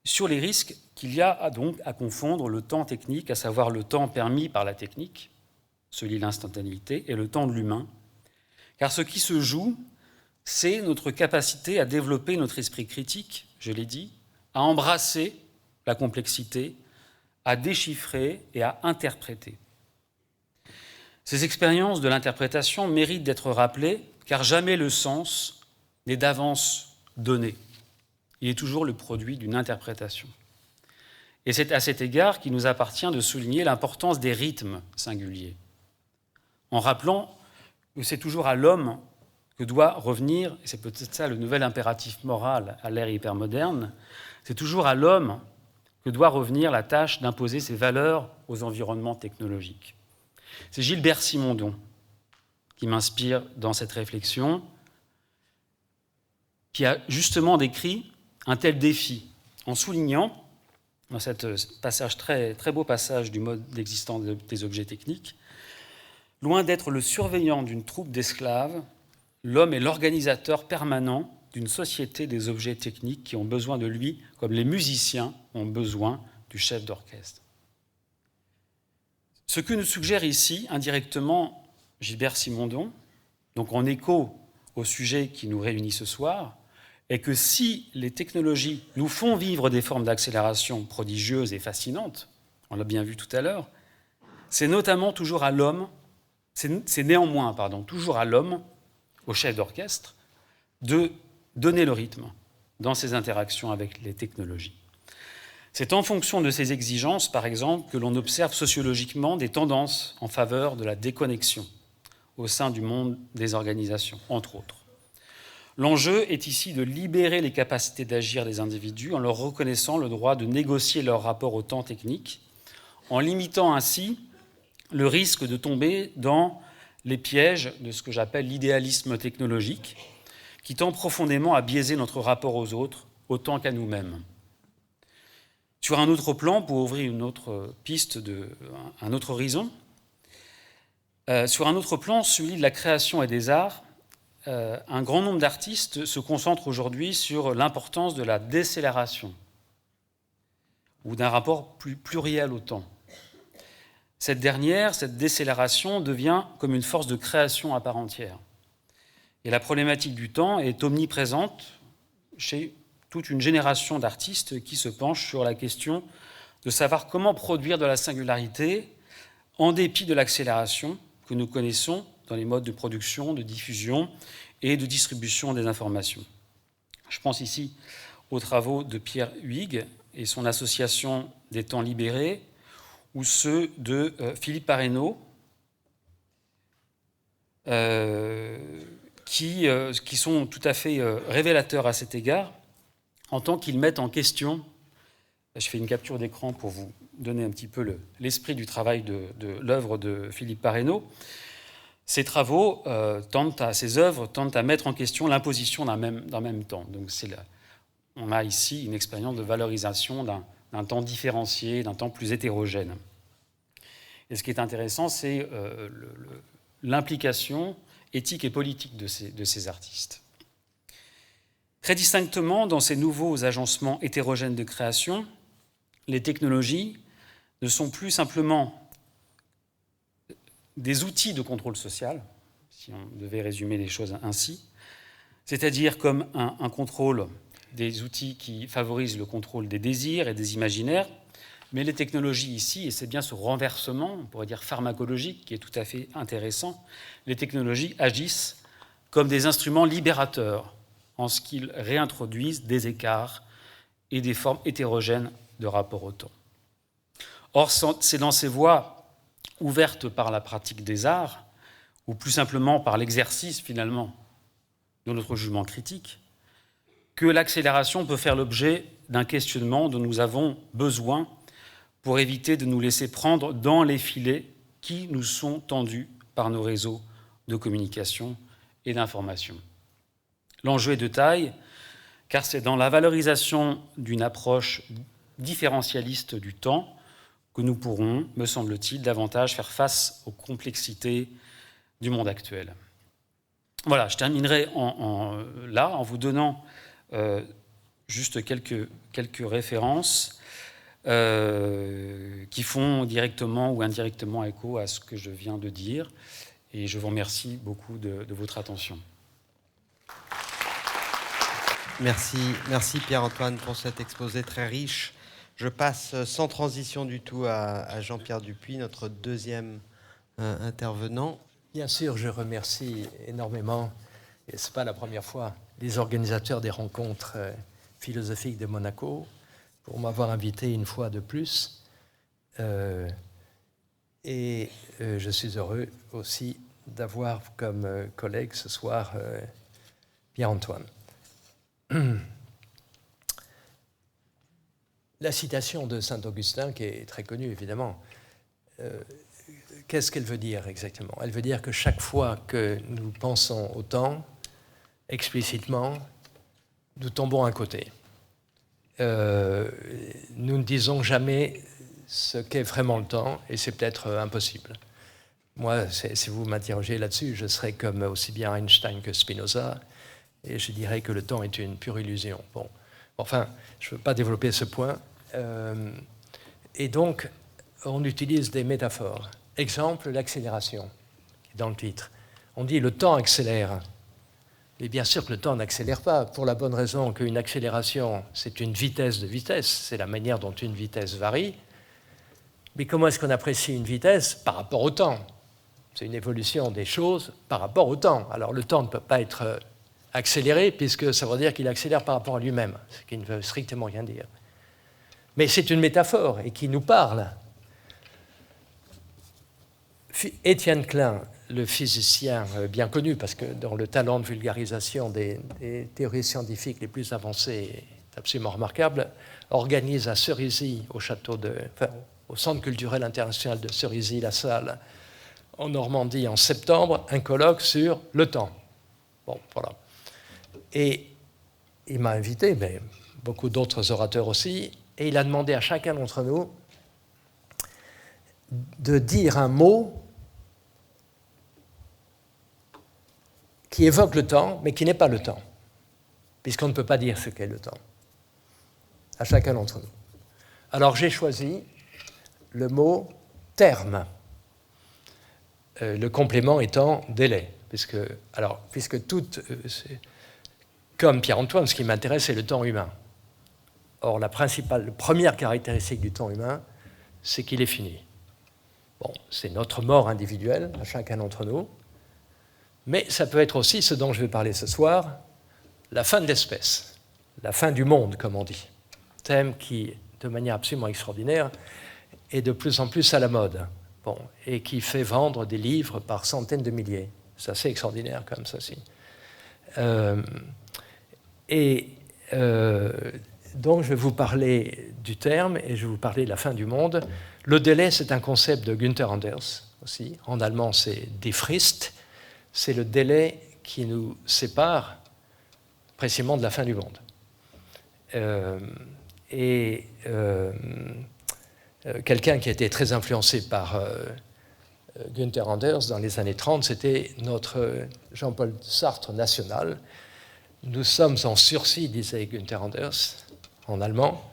sur les risques qu'il y a donc à confondre le temps technique, à savoir le temps permis par la technique, celui de l'instantanéité, et le temps de l'humain. Car ce qui se joue, c'est notre capacité à développer notre esprit critique, je l'ai dit, à embrasser la complexité, à déchiffrer et à interpréter. Ces expériences de l'interprétation méritent d'être rappelées, car jamais le sens n'est d'avance donné. Il est toujours le produit d'une interprétation. Et c'est à cet égard qu'il nous appartient de souligner l'importance des rythmes singuliers, en rappelant que c'est toujours à l'homme que doit revenir, et c'est peut-être ça le nouvel impératif moral à l'ère hypermoderne, c'est toujours à l'homme que doit revenir la tâche d'imposer ses valeurs aux environnements technologiques. C'est Gilbert Simondon qui m'inspire dans cette réflexion, qui a justement décrit un tel défi en soulignant, dans ce passage très beau passage du mode d'existence des objets techniques, loin d'être le surveillant d'une troupe d'esclaves, l'homme est l'organisateur permanent d'une société des objets techniques qui ont besoin de lui, comme les musiciens ont besoin du chef d'orchestre. Ce que nous suggère ici, indirectement, Gilbert Simondon, donc en écho au sujet qui nous réunit ce soir, est que si les technologies nous font vivre des formes d'accélération prodigieuses et fascinantes, on l'a bien vu tout à l'heure, c'est néanmoins toujours à l'homme, au chef d'orchestre, de donner le rythme dans ses interactions avec les technologies. C'est en fonction de ces exigences, par exemple, que l'on observe sociologiquement des tendances en faveur de la déconnexion au sein du monde des organisations, entre autres. L'enjeu est ici de libérer les capacités d'agir des individus en leur reconnaissant le droit de négocier leur rapport au temps technique, en limitant ainsi le risque de tomber dans les pièges de ce que j'appelle l'idéalisme technologique, qui tend profondément à biaiser notre rapport aux autres autant qu'à nous-mêmes. Sur un autre plan, pour ouvrir une autre piste, un autre horizon, sur un autre plan, celui de la création et des arts, un grand nombre d'artistes se concentrent aujourd'hui sur l'importance de la décélération ou d'un rapport plus pluriel au temps. Cette décélération devient comme une force de création à part entière. Et la problématique du temps est omniprésente chez toute une génération d'artistes qui se penchent sur la question de savoir comment produire de la singularité en dépit de l'accélération que nous connaissons dans les modes de production, de diffusion et de distribution des informations. Je pense ici aux travaux de Pierre Huyghe et son association des temps libérés, ou ceux de Philippe Parreno, qui sont tout à fait révélateurs à cet égard, en tant qu'ils mettent en question, je fais une capture d'écran pour vous donner un petit peu l'esprit du travail de l'œuvre de Philippe Parreno. Ces œuvres tentent à mettre en question l'imposition d'un même temps. Donc on a ici une expérience de valorisation d'un temps différencié, d'un temps plus hétérogène. Et ce qui est intéressant, c'est l'implication éthique et politique de ces artistes. Très distinctement, dans ces nouveaux agencements hétérogènes de création, les technologies ne sont plus simplement des outils de contrôle social, si on devait résumer les choses ainsi, c'est-à-dire comme un contrôle des outils qui favorisent le contrôle des désirs et des imaginaires, mais les technologies ici, et c'est bien ce renversement, on pourrait dire pharmacologique, qui est tout à fait intéressant, les technologies agissent comme des instruments libérateurs, en ce qu'ils réintroduisent des écarts et des formes hétérogènes de rapport au temps. Or, c'est dans ces voies ouvertes par la pratique des arts, ou plus simplement par l'exercice finalement de notre jugement critique, que l'accélération peut faire l'objet d'un questionnement dont nous avons besoin pour éviter de nous laisser prendre dans les filets qui nous sont tendus par nos réseaux de communication et d'information. L'enjeu est de taille, car c'est dans la valorisation d'une approche différentialiste du temps que nous pourrons, me semble-t-il, davantage faire face aux complexités du monde actuel. Voilà, je terminerai là en vous donnant juste quelques références qui font directement ou indirectement écho à ce que je viens de dire. Et je vous remercie beaucoup de votre attention. Merci Pierre-Antoine pour cet exposé très riche. Je passe sans transition du tout à Jean-Pierre Dupuy, notre deuxième intervenant. Bien sûr, je remercie énormément, et ce n'est pas la première fois, les organisateurs des rencontres philosophiques de Monaco pour m'avoir invité une fois de plus. Et je suis heureux aussi d'avoir comme collègue ce soir Pierre-Antoine. La citation de Saint-Augustin, qui est très connue évidemment, qu'est-ce qu'elle veut dire exactement? Elle veut dire que chaque fois que nous pensons au temps, explicitement, nous tombons à côté. Nous ne disons jamais ce qu'est vraiment le temps, et c'est peut-être impossible. Moi, si vous m'interrogez là-dessus, je serais comme aussi bien Einstein que Spinoza, et je dirais que le temps est une pure illusion. Bon, enfin, je ne veux pas développer ce point. Et donc, on utilise des métaphores. Exemple, l'accélération, qui est dans le titre. On dit le temps accélère. Et bien sûr que le temps n'accélère pas, pour la bonne raison qu'une accélération, c'est une vitesse de vitesse, c'est la manière dont une vitesse varie. Mais comment est-ce qu'on apprécie une vitesse? Par rapport au temps. C'est une évolution des choses par rapport au temps. Alors le temps ne peut pas être accéléré, puisque ça veut dire qu'il accélère par rapport à lui-même, ce qui ne veut strictement rien dire. Mais c'est une métaphore, et qui nous parle. Étienne Klein, le physicien bien connu, parce que dans le talent de vulgarisation des théories scientifiques les plus avancées, est absolument remarquable, organise à Cerisy, au Centre culturel international de Cerisy-la-Salle, en Normandie, en septembre, un colloque sur le temps. Bon, voilà. Et il m'a invité, mais beaucoup d'autres orateurs aussi, et il a demandé à chacun d'entre nous de dire un mot qui évoque le temps, mais qui n'est pas le temps, puisqu'on ne peut pas dire ce qu'est le temps, à chacun d'entre nous. Alors j'ai choisi le mot « terme », le complément étant « délai », puisque comme Pierre-Antoine, ce qui m'intéresse, c'est le temps humain. Or, la première caractéristique du temps humain, c'est qu'il est fini. Bon, c'est notre mort individuelle, à chacun d'entre nous, mais ça peut être aussi ce dont je vais parler ce soir, la fin de l'espèce, la fin du monde, comme on dit. Thème qui, de manière absolument extraordinaire, est de plus en plus à la mode, bon, et qui fait vendre des livres par centaines de milliers. C'est assez extraordinaire comme ça aussi. Donc je vais vous parler du terme et je vais vous parler de la fin du monde. Le délai, c'est un concept de Günther Anders aussi. En allemand, c'est Die Frist. C'est le délai qui nous sépare précisément de la fin du monde. Quelqu'un qui a été très influencé par Günther Anders dans les années 30, c'était notre Jean-Paul Sartre national. Nous sommes en sursis, disait Günther Anders, en allemand,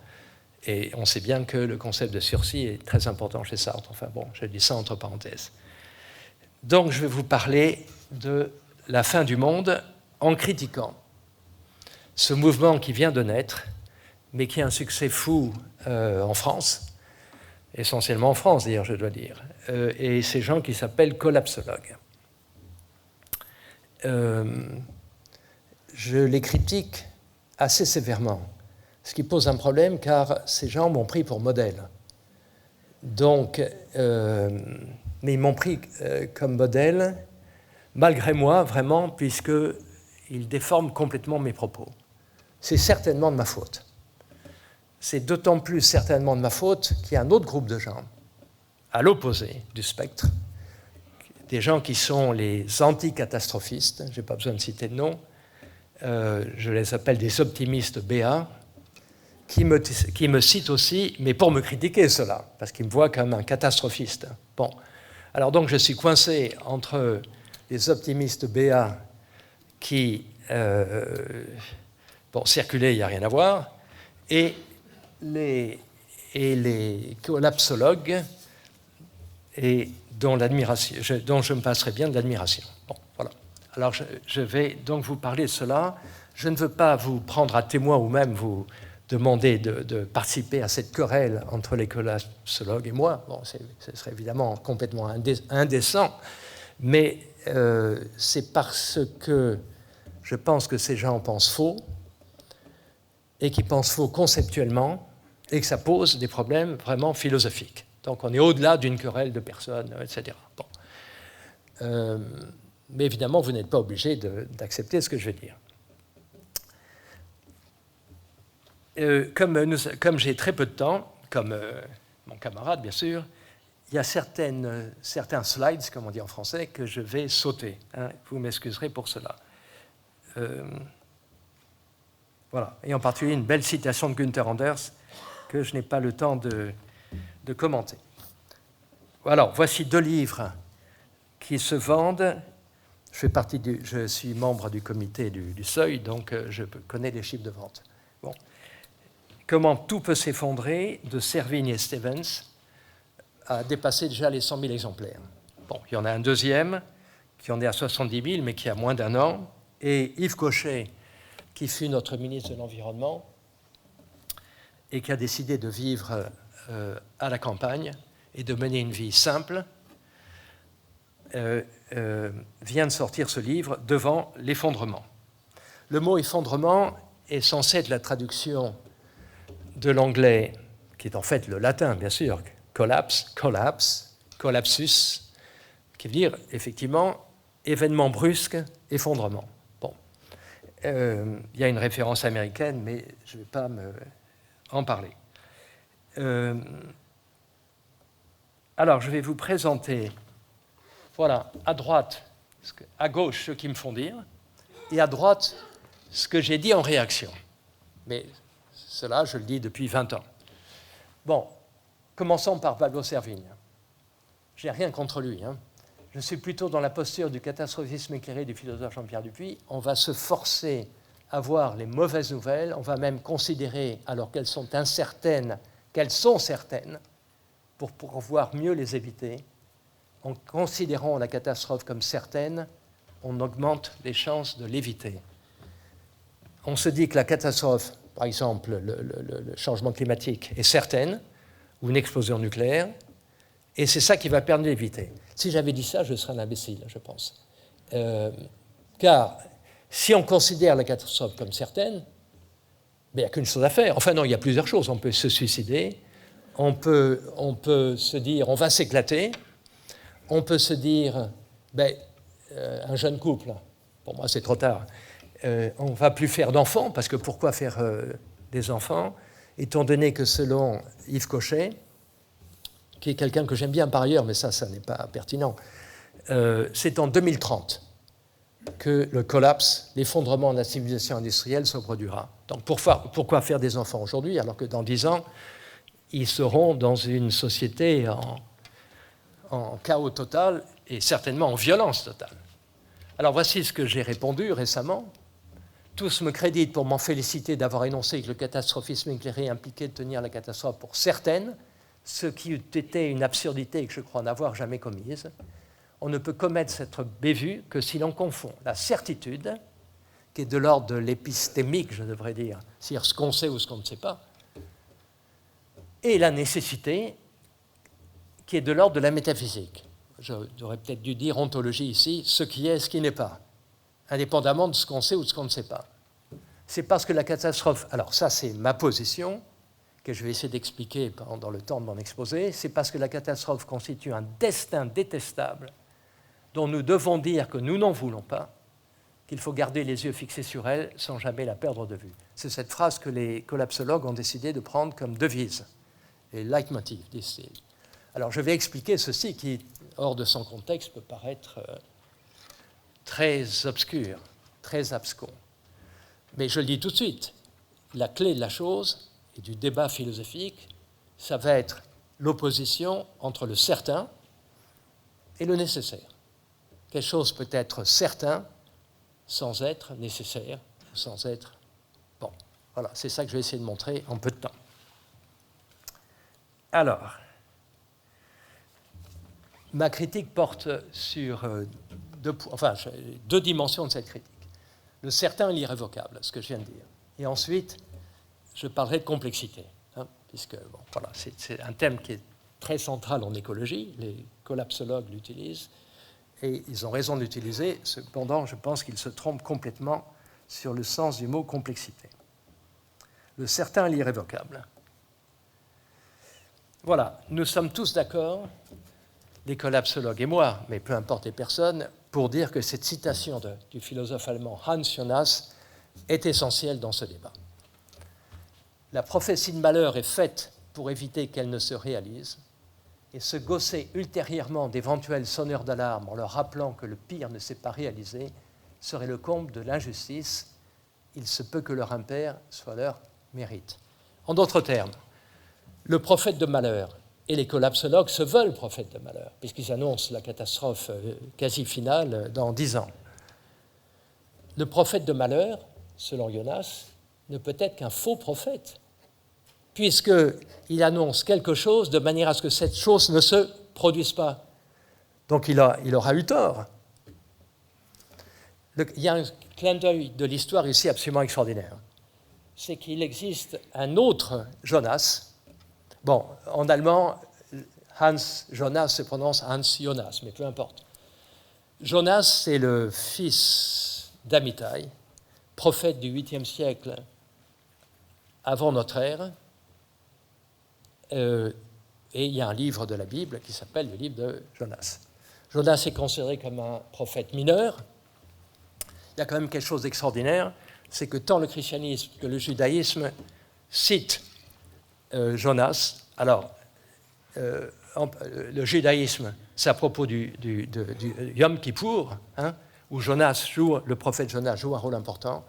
et on sait bien que le concept de sursis est très important chez Sartre. Enfin bon, je dis ça entre parenthèses. Donc je vais vous parler de la fin du monde en critiquant ce mouvement qui vient de naître, mais qui a un succès fou en France, essentiellement en France d'ailleurs, je dois dire, et ces gens qui s'appellent collapsologues. Je les critique assez sévèrement, ce qui pose un problème car ces gens m'ont pris pour modèle. Donc, mais ils m'ont pris comme modèle, malgré moi, vraiment, puisqu'ils déforment complètement mes propos. C'est certainement de ma faute. C'est d'autant plus certainement de ma faute qu'il y a un autre groupe de gens, à l'opposé du spectre, des gens qui sont les anticatastrophistes, je n'ai pas besoin de citer de nom, je les appelle des optimistes BA, qui me citent aussi, mais pour me critiquer cela, parce qu'ils me voient comme un catastrophiste. Bon, alors donc je suis coincé entre les optimistes BA qui Bon, circuler, il n'y a rien à voir. Et les collapsologues, et dont je me passerai bien de l'admiration. Bon, voilà. Alors, je vais donc vous parler de cela. Je ne veux pas vous prendre à témoin ou même vous demander de participer à cette querelle entre les collapsologues et moi. Bon, ce serait évidemment complètement indécent, mais c'est parce que je pense que ces gens pensent faux, et qui pensent faux conceptuellement, et que ça pose des problèmes vraiment philosophiques. Donc on est au-delà d'une querelle de personnes, etc. Bon. Mais évidemment, vous n'êtes pas obligé d'accepter ce que je vais dire. Comme j'ai très peu de temps, comme mon camarade bien sûr, il y a certains slides, comme on dit en français, que je vais sauter. Hein. Vous m'excuserez pour cela. Voilà. Et en particulier une belle citation de Günther Anders que je n'ai pas le temps de commenter. Alors, voici 2 livres qui se vendent. Je suis membre du comité du Seuil, donc je connais les chiffres de vente. Bon. Comment tout peut s'effondrer, de Servigne et Stevens, a dépassé déjà les 100 000 exemplaires. Bon, il y en a un deuxième qui en est à 70 000, mais qui a moins d'1 an. Et Yves Cochet, qui fut notre ministre de l'Environnement et qui a décidé de vivre à la campagne et de mener une vie simple, vient de sortir ce livre, Devant l'effondrement. Le mot effondrement est censé être la traduction de l'anglais, qui est en fait le latin, bien sûr, collapse, collapsus, qui veut dire effectivement événement brusque, effondrement. Bon. Il y a une référence américaine, mais je ne vais pas en parler. Alors, je vais vous présenter, voilà, à droite, à gauche, ceux qui me font dire, et à droite, ce que j'ai dit en réaction. Mais cela, je le dis depuis 20 ans. Bon, commençons par Pablo Servigne. Je n'ai rien contre lui. Hein. Je suis plutôt dans la posture du catastrophisme éclairé du philosophe Jean-Pierre Dupuy. On va se forcer à voir les mauvaises nouvelles, on va même considérer, alors qu'elles sont incertaines, qu'elles sont certaines, pour pouvoir mieux les éviter. En considérant la catastrophe comme certaine, on augmente les chances de l'éviter. On se dit que la catastrophe, par exemple le changement climatique, est certaine, ou une explosion nucléaire, et c'est ça qui va permettre d'éviter. Si j'avais dit ça, je serais un imbécile, je pense. Car si on considère la catastrophe comme certaine, il n'y a qu'une chose à faire. Enfin non, il y a plusieurs choses. On peut se suicider, on peut se dire on va s'éclater, on peut se dire un jeune couple, pour moi c'est trop tard, on ne va plus faire d'enfants, parce que pourquoi faire des enfants, étant donné que selon Yves Cochet, qui est quelqu'un que j'aime bien par ailleurs, mais ça n'est pas pertinent, c'est en 2030 que le collapse, l'effondrement de la civilisation industrielle se produira. Donc pourquoi faire des enfants aujourd'hui, alors que dans 10 ans, ils seront dans une société en chaos total et certainement en violence totale. Alors voici ce que j'ai répondu récemment. Tous me créditent pour m'en féliciter d'avoir énoncé que le catastrophisme éclairé impliquait de tenir la catastrophe pour certaine, ce qui eût été une absurdité et que je crois n'avoir jamais commise. On ne peut commettre cette bévue que si l'on confond la certitude, qui est de l'ordre de l'épistémique, je devrais dire, c'est-à-dire ce qu'on sait ou ce qu'on ne sait pas, et la nécessité, qui est de l'ordre de la métaphysique. J'aurais peut-être dû dire ontologie ici, ce qui est et ce qui n'est pas, indépendamment de ce qu'on sait ou de ce qu'on ne sait pas. C'est parce que la catastrophe, alors ça c'est ma position, que je vais essayer d'expliquer pendant le temps de mon exposé, c'est parce que la catastrophe constitue un destin détestable dont nous devons dire que nous n'en voulons pas, qu'il faut garder les yeux fixés sur elle sans jamais la perdre de vue. C'est cette phrase que les collapsologues ont décidé de prendre comme devise, et leitmotiv, disent-ils. Alors je vais expliquer ceci qui, hors de son contexte, peut paraître très obscur, très abscon. Mais je le dis tout de suite, la clé de la chose et du débat philosophique, ça va être l'opposition entre le certain et le nécessaire. Quelque chose peut être certain sans être nécessaire, sans être... Bon. Voilà, c'est ça que je vais essayer de montrer en peu de temps. Alors, ma critique porte sur deux dimensions de cette critique. Le certain et l'irrévocable, ce que je viens de dire. Et ensuite, je parlerai de complexité, puisque voilà, c'est un thème qui est très central en écologie. Les collapsologues l'utilisent, et ils ont raison de l'utiliser. Cependant, je pense qu'ils se trompent complètement sur le sens du mot complexité. Le certain et l'irrévocable. Voilà, nous sommes tous d'accord, les collapsologues et moi, mais peu importe les personnes, pour dire que cette citation du philosophe allemand Hans Jonas est essentielle dans ce débat. La prophétie de malheur est faite pour éviter qu'elle ne se réalise, et se gausser ultérieurement d'éventuels sonneurs d'alarme en leur rappelant que le pire ne s'est pas réalisé serait le comble de l'injustice. Il se peut que leur impair soit leur mérite. En d'autres termes, le prophète de malheur et les collapsologues se veulent prophètes de malheur, puisqu'ils annoncent la catastrophe quasi finale dans 10 ans. Le prophète de malheur, selon Jonas, ne peut être qu'un faux prophète, puisqu'il annonce quelque chose de manière à ce que cette chose ne se produise pas. Donc il aura eu tort. Il y a un clin d'œil de l'histoire ici absolument extraordinaire. C'est qu'il existe un autre Jonas. Bon, en allemand, Hans Jonas se prononce Hans Jonas, mais peu importe. Jonas, c'est le fils d'Amitai, prophète du 8e siècle avant notre ère. Et il y a un livre de la Bible qui s'appelle le livre de Jonas. Jonas est considéré comme un prophète mineur. Il y a quand même quelque chose d'extraordinaire, c'est que tant le christianisme que le judaïsme citent Jonas. Alors, le judaïsme, c'est à propos du Yom Kippour, où le prophète Jonas joue un rôle important.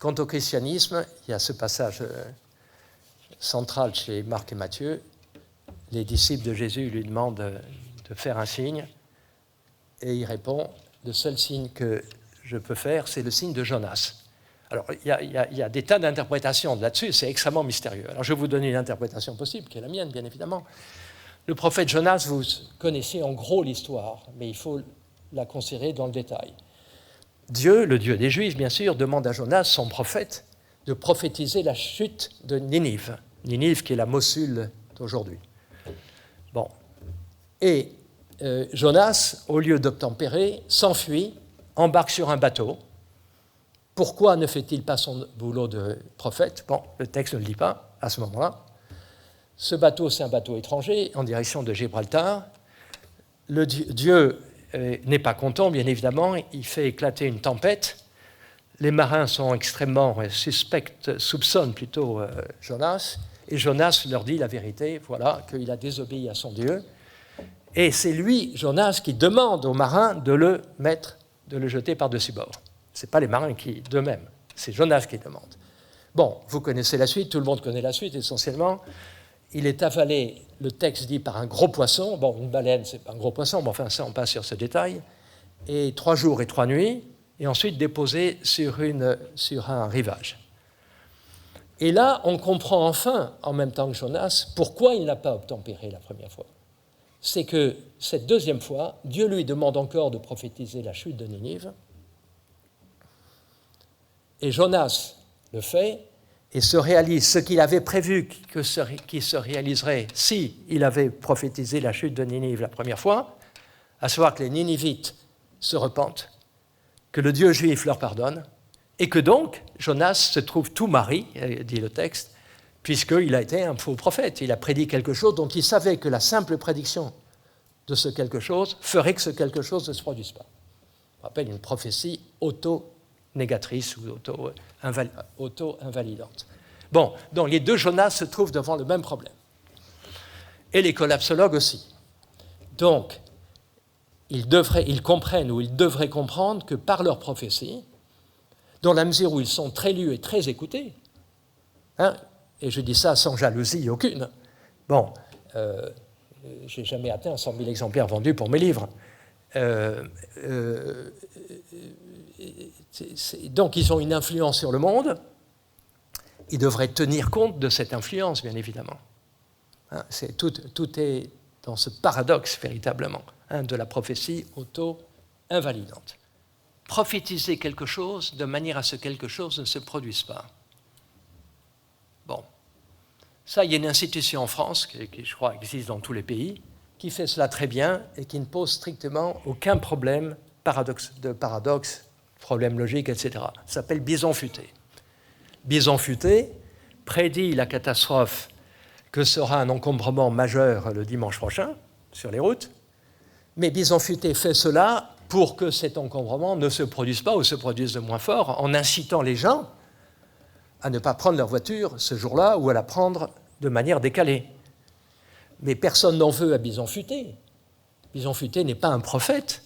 Quant au christianisme, il y a ce passage central chez Marc et Matthieu. Les disciples de Jésus lui demandent de faire un signe, et il répond, le seul signe que je peux faire, c'est le signe de Jonas. Alors, il y a des tas d'interprétations là-dessus, c'est extrêmement mystérieux. Alors, je vais vous donner une interprétation possible, qui est la mienne, bien évidemment. Le prophète Jonas, vous connaissez en gros l'histoire, mais il faut la considérer dans le détail. Dieu, le Dieu des Juifs, bien sûr, demande à Jonas, son prophète, de prophétiser la chute de Ninive. Ninive, qui est la Mossul d'aujourd'hui. Bon. Et Jonas, au lieu d'obtempérer, s'enfuit, embarque sur un bateau. Pourquoi ne fait-il pas son boulot de prophète? Bon, le texte ne le dit pas à ce moment-là. Ce bateau, c'est un bateau étranger en direction de Gibraltar. Dieu n'est pas content, bien évidemment. Il fait éclater une tempête. Les marins sont extrêmement suspects, soupçonnent plutôt Jonas. Et Jonas leur dit la vérité, voilà, qu'il a désobéi à son Dieu. Et c'est lui, Jonas, qui demande aux marins de le jeter par-dessus bord. Ce n'est pas les marins qui, d'eux-mêmes, c'est Jonas qui demande. Bon, vous connaissez la suite, tout le monde connaît la suite essentiellement. Il est avalé, le texte dit, par un gros poisson. Bon, une baleine, ce n'est pas un gros poisson, mais enfin, ça, on passe sur ce détail. Et 3 jours et 3 nuits, et ensuite déposé sur un rivage. Et là, on comprend enfin, en même temps que Jonas, pourquoi il n'a pas obtempéré la première fois. C'est que cette deuxième fois, Dieu lui demande encore de prophétiser la chute de Ninive. Et Jonas le fait et se réalise ce qu'il avait prévu qui se réaliserait si il avait prophétisé la chute de Ninive la première fois, à savoir que les Ninivites se repentent, que le Dieu juif leur pardonne, et que donc Jonas se trouve tout mari, dit le texte, puisqu'il a été un faux prophète. Il a prédit quelque chose dont il savait que la simple prédiction de ce quelque chose ferait que ce quelque chose ne se produise pas. On appelle une prophétie auto-négatrice ou auto-invalidante. Bon, donc les deux Jonas se trouvent devant le même problème. Et les collapsologues aussi. Donc, ils comprennent ou ils devraient comprendre que par leur prophétie, dans la mesure où ils sont très lus et très écoutés, et je dis ça sans jalousie aucune, bon, j'ai jamais atteint 100 000 exemplaires vendus pour mes livres. Donc ils ont une influence sur le monde, il devrait tenir compte de cette influence, bien évidemment. Hein, tout est dans ce paradoxe, véritablement, hein, de la prophétie auto-invalidante. Prophétiser quelque chose de manière à ce que quelque chose ne se produise pas. Bon. Ça, il y a une institution en France, qui je crois existe dans tous les pays, qui fait cela très bien et qui ne pose strictement aucun problème de paradoxe, problème logique, etc. Ça s'appelle Bison futé. Bison futé prédit la catastrophe que sera un encombrement majeur le dimanche prochain sur les routes, mais Bison futé fait cela pour que cet encombrement ne se produise pas ou se produise de moins fort, en incitant les gens à ne pas prendre leur voiture ce jour-là ou à la prendre de manière décalée. Mais personne n'en veut à Bison futé. Bison futé n'est pas un prophète.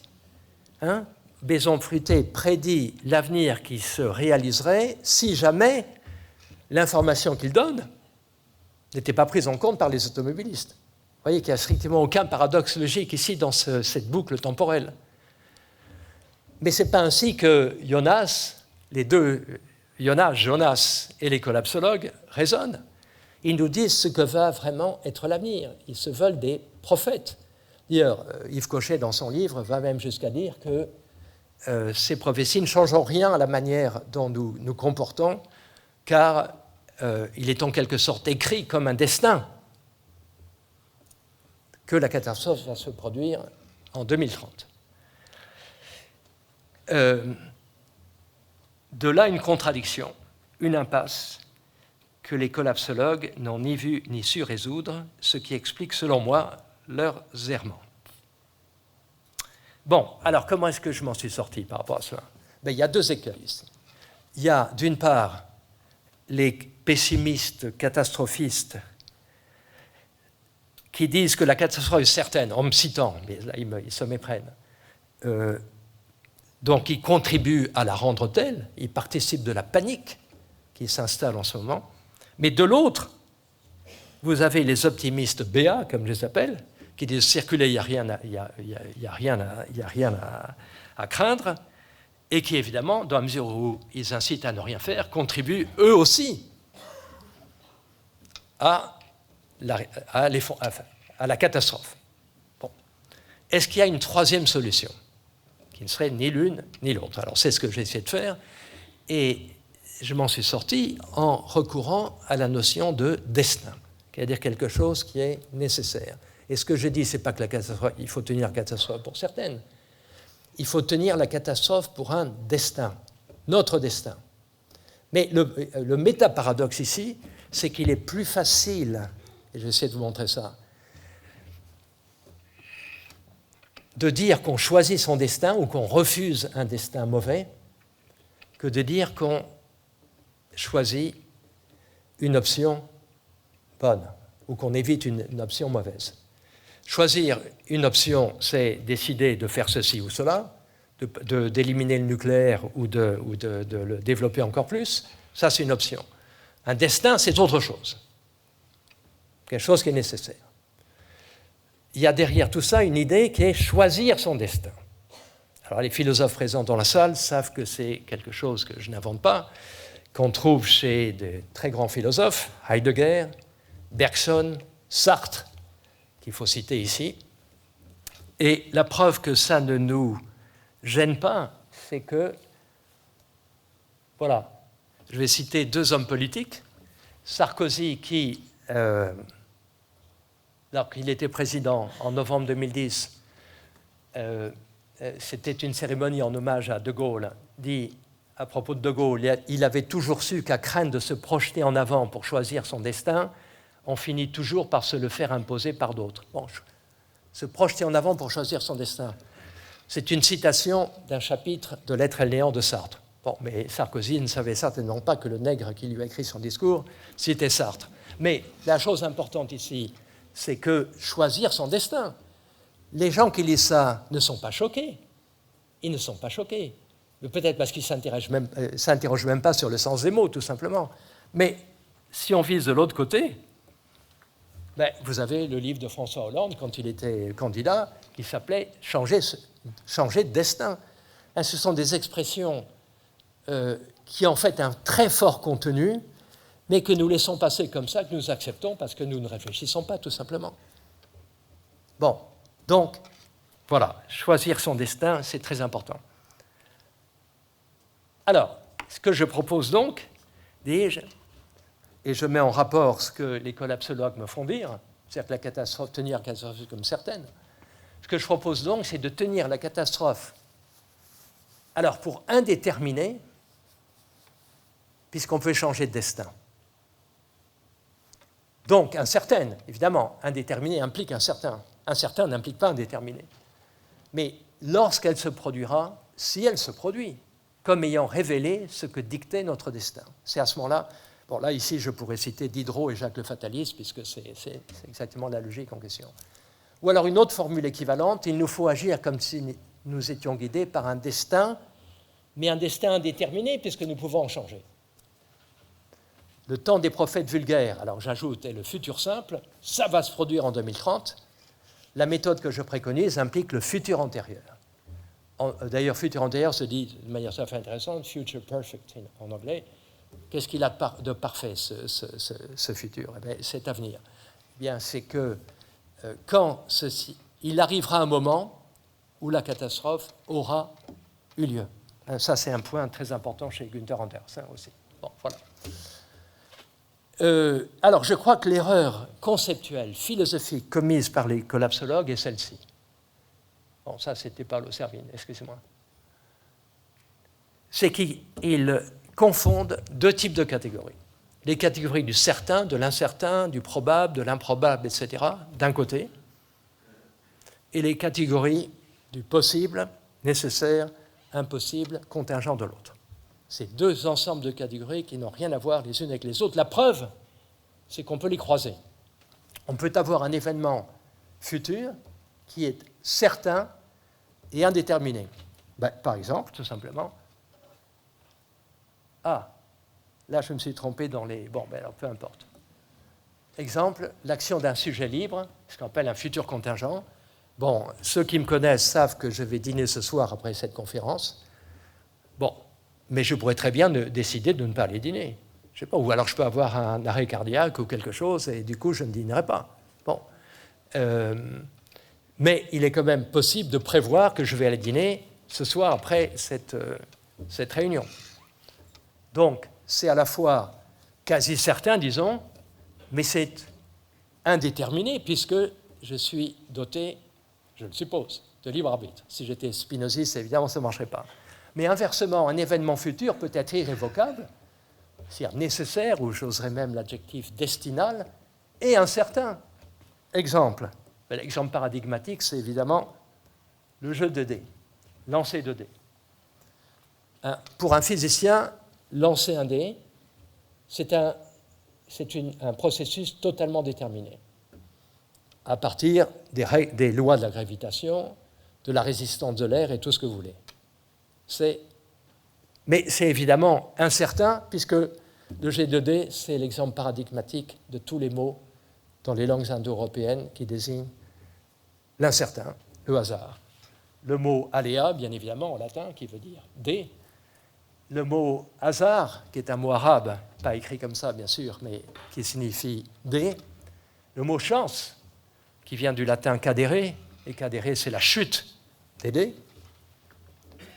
Hein? Bison futé prédit l'avenir qui se réaliserait si jamais l'information qu'il donne n'était pas prise en compte par les automobilistes. Vous voyez qu'il n'y a strictement aucun paradoxe logique ici dans cette boucle temporelle. Mais ce n'est pas ainsi que Jonas et les collapsologues raisonnent. Ils nous disent ce que va vraiment être l'avenir. Ils se veulent des prophètes. D'ailleurs, Yves Cochet, dans son livre, va même jusqu'à dire que ces prophéties ne changent rien à la manière dont nous nous comportons, car il est en quelque sorte écrit comme un destin que la catastrophe va se produire en 2030. De là une contradiction, une impasse que les collapsologues n'ont ni vu ni su résoudre, ce qui explique, selon moi, leur errement. Bon, alors comment est-ce que je m'en suis sorti par rapport à cela? Il y a deux écueils ici. Il y a, d'une part, les pessimistes, catastrophistes, qui disent que la catastrophe est certaine, en me citant, mais là ils se méprennent. Donc ils contribuent à la rendre telle, ils participent de la panique qui s'installe en ce moment. Mais de l'autre, vous avez les optimistes BA, comme je les appelle, qui disent circuler, il n'y a rien à craindre, et qui évidemment, dans la mesure où ils incitent à ne rien faire, contribuent eux aussi à la catastrophe. Bon. Est-ce qu'il y a une troisième solution qui ne serait ni l'une ni l'autre? Alors c'est ce que j'ai essayé de faire, et je m'en suis sorti en recourant à la notion de destin, c'est-à-dire quelque chose qui est nécessaire. Et ce que je dis, ce n'est pas que la catastrophe, il faut tenir la catastrophe pour certaines, il faut tenir la catastrophe pour un destin, notre destin. Mais le métaparadoxe ici, c'est qu'il est plus facile, et je vais essayer de vous montrer ça, de dire qu'on choisit son destin ou qu'on refuse un destin mauvais que de dire qu'on choisit une option bonne ou qu'on évite une option mauvaise. Choisir une option, c'est décider de faire ceci ou cela, d'éliminer le nucléaire ou de le développer encore plus. Ça, c'est une option. Un destin, c'est autre chose. Quelque chose qui est nécessaire. Il y a derrière tout ça une idée qui est choisir son destin. Alors les philosophes présents dans la salle savent que c'est quelque chose que je n'invente pas, qu'on trouve chez des très grands philosophes, Heidegger, Bergson, Sartre, qu'il faut citer ici. Et la preuve que ça ne nous gêne pas, c'est que, voilà, je vais citer deux hommes politiques, Sarkozy qui, lorsqu'il était président en novembre 2010, c'était une cérémonie en hommage à De Gaulle, dit à propos de De Gaulle, il avait toujours su qu'à craindre de se projeter en avant pour choisir son destin, on finit toujours par se le faire imposer par d'autres. Bon, se projeter en avant pour choisir son destin. C'est une citation d'un chapitre de L'être et le néant de Sartre. Bon, mais Sarkozy ne savait certainement pas que le nègre qui lui a écrit son discours, c'était Sartre. Mais la chose importante ici, c'est que choisir son destin. Les gens qui lisent ça ne sont pas choqués. Ils ne sont pas choqués. Peut-être parce qu'ils ne s'interrogent même pas sur le sens des mots, tout simplement. Mais si on vise de l'autre côté, vous avez le livre de François Hollande, quand il était candidat, qui s'appelait « Changer de destin ». Ce sont des expressions qui ont en fait un très fort contenu, mais que nous laissons passer comme ça, que nous acceptons parce que nous ne réfléchissons pas, tout simplement. Bon, donc, voilà, choisir son destin, c'est très important. Alors, ce que je propose donc, dis-je, et je mets en rapport ce que les collapsologues me font dire, c'est-à-dire que la catastrophe, tenir la catastrophe comme certaine, ce que je propose donc, c'est de tenir la catastrophe, alors pour indéterminé, puisqu'on peut changer de destin. Donc, incertaine, évidemment, indéterminé implique incertain. Incertain n'implique pas indéterminé. Mais lorsqu'elle se produira, si elle se produit, comme ayant révélé ce que dictait notre destin. C'est à ce moment-là, bon là ici je pourrais citer Diderot et Jacques le Fataliste, puisque c'est exactement la logique en question. Ou alors une autre formule équivalente, il nous faut agir comme si nous étions guidés par un destin, mais un destin indéterminé, puisque nous pouvons en changer. Le temps des prophètes vulgaires, alors j'ajoute, et le futur simple, ça va se produire en 2030. La méthode que je préconise implique le futur antérieur. D'ailleurs, futur antérieur se dit de manière tout à fait intéressante, future perfect en anglais. Qu'est-ce qu'il a de parfait, ce futur? Eh bien, cet avenir. Eh bien, c'est que quand il arrivera un moment où la catastrophe aura eu lieu. Ça, c'est un point très important chez Günther Anders aussi. Bon, voilà. Alors, je crois que l'erreur conceptuelle, philosophique commise par les collapsologues est celle-ci. Bon, ça, c'était Paolo Servine, excusez-moi. C'est qu'ils confondent deux types de catégories. Les catégories du certain, de l'incertain, du probable, de l'improbable, etc., d'un côté, et les catégories du possible, nécessaire, impossible, contingent de l'autre. Ces deux ensembles de catégories qui n'ont rien à voir les unes avec les autres. La preuve, c'est qu'on peut les croiser. On peut avoir un événement futur qui est certain et indéterminé. Par exemple, tout simplement, là je me suis trompé dans les... Bon, alors peu importe. Exemple, l'action d'un sujet libre, ce qu'on appelle un futur contingent. Bon, ceux qui me connaissent savent que je vais dîner ce soir après cette conférence. Bon, mais je pourrais très bien décider de ne pas aller dîner. Je sais pas, ou alors je peux avoir un arrêt cardiaque ou quelque chose et du coup je ne dînerai pas. Bon. Mais il est quand même possible de prévoir que je vais aller dîner ce soir après cette réunion. Donc, c'est à la fois quasi certain, disons, mais c'est indéterminé puisque je suis doté, je le suppose, de libre arbitre. Si j'étais spinoziste, évidemment, ça ne marcherait pas. Mais inversement, un événement futur peut être irrévocable, c'est-à-dire nécessaire, ou j'oserais même l'adjectif destinal, et incertain. Exemple. L'exemple paradigmatique, c'est évidemment le jeu de dés, lancer de dés. Pour un physicien, lancer un dé, c'est un processus totalement déterminé, à partir des lois de la gravitation, de la résistance de l'air et tout ce que vous voulez. Mais c'est évidemment incertain, puisque le jet de dés, c'est l'exemple paradigmatique de tous les mots dans les langues indo-européennes qui désignent l'incertain, le hasard. Le mot aléa, bien évidemment, en latin, qui veut dire dé. Le mot hasard, qui est un mot arabe, pas écrit comme ça, bien sûr, mais qui signifie dé. Le mot chance, qui vient du latin cadere, et cadere, c'est la chute des dés.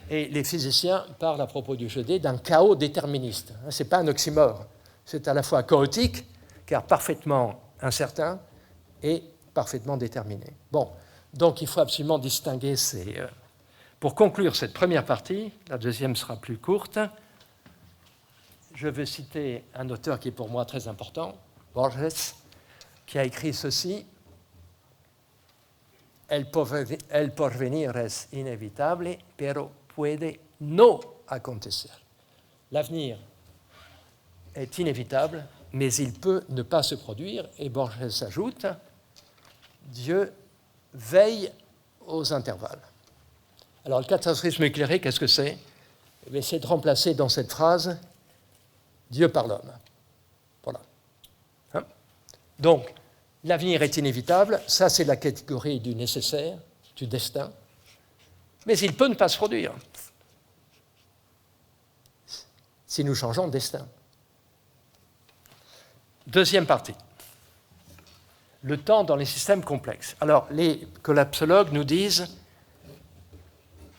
Et les physiciens parlent à propos du jeu de dés d'un chaos déterministe. Ce n'est pas un oxymore, c'est à la fois chaotique, car parfaitement incertain, et parfaitement déterminé. Bon, donc il faut absolument distinguer ces... Pour conclure cette première partie, la deuxième sera plus courte, je veux citer un auteur qui est pour moi très important, Borges, qui a écrit ceci: El porvenir es inevitable, pero puede no acontecer. L'avenir est inévitable, mais il peut ne pas se produire. Et Borges ajoute: Dieu veille aux intervalles. Alors, le catastrophisme éclairé, qu'est-ce que c'est? C'est de remplacer dans cette phrase Dieu par l'homme. Voilà. Donc, l'avenir est inévitable, ça c'est la catégorie du nécessaire, du destin, mais il peut ne pas se produire si nous changeons de destin. Deuxième partie. Le temps dans les systèmes complexes. Alors, les collapsologues nous disent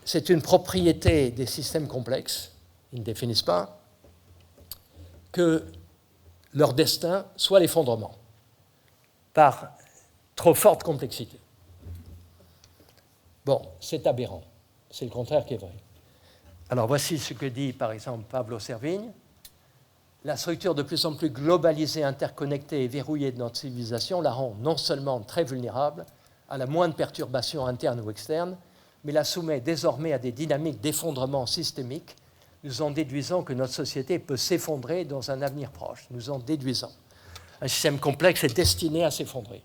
c'est une propriété des systèmes complexes, ils ne définissent pas, que leur destin soit l'effondrement par trop forte complexité. Bon, c'est aberrant. C'est le contraire qui est vrai. Alors voici ce que dit par exemple Pablo Servigne. La structure de plus en plus globalisée, interconnectée et verrouillée de notre civilisation la rend non seulement très vulnérable à la moindre perturbation interne ou externe, mais la soumet désormais à des dynamiques d'effondrement systémique, nous en déduisant que notre société peut s'effondrer dans un avenir proche. Nous en déduisant. Un système complexe est destiné à s'effondrer.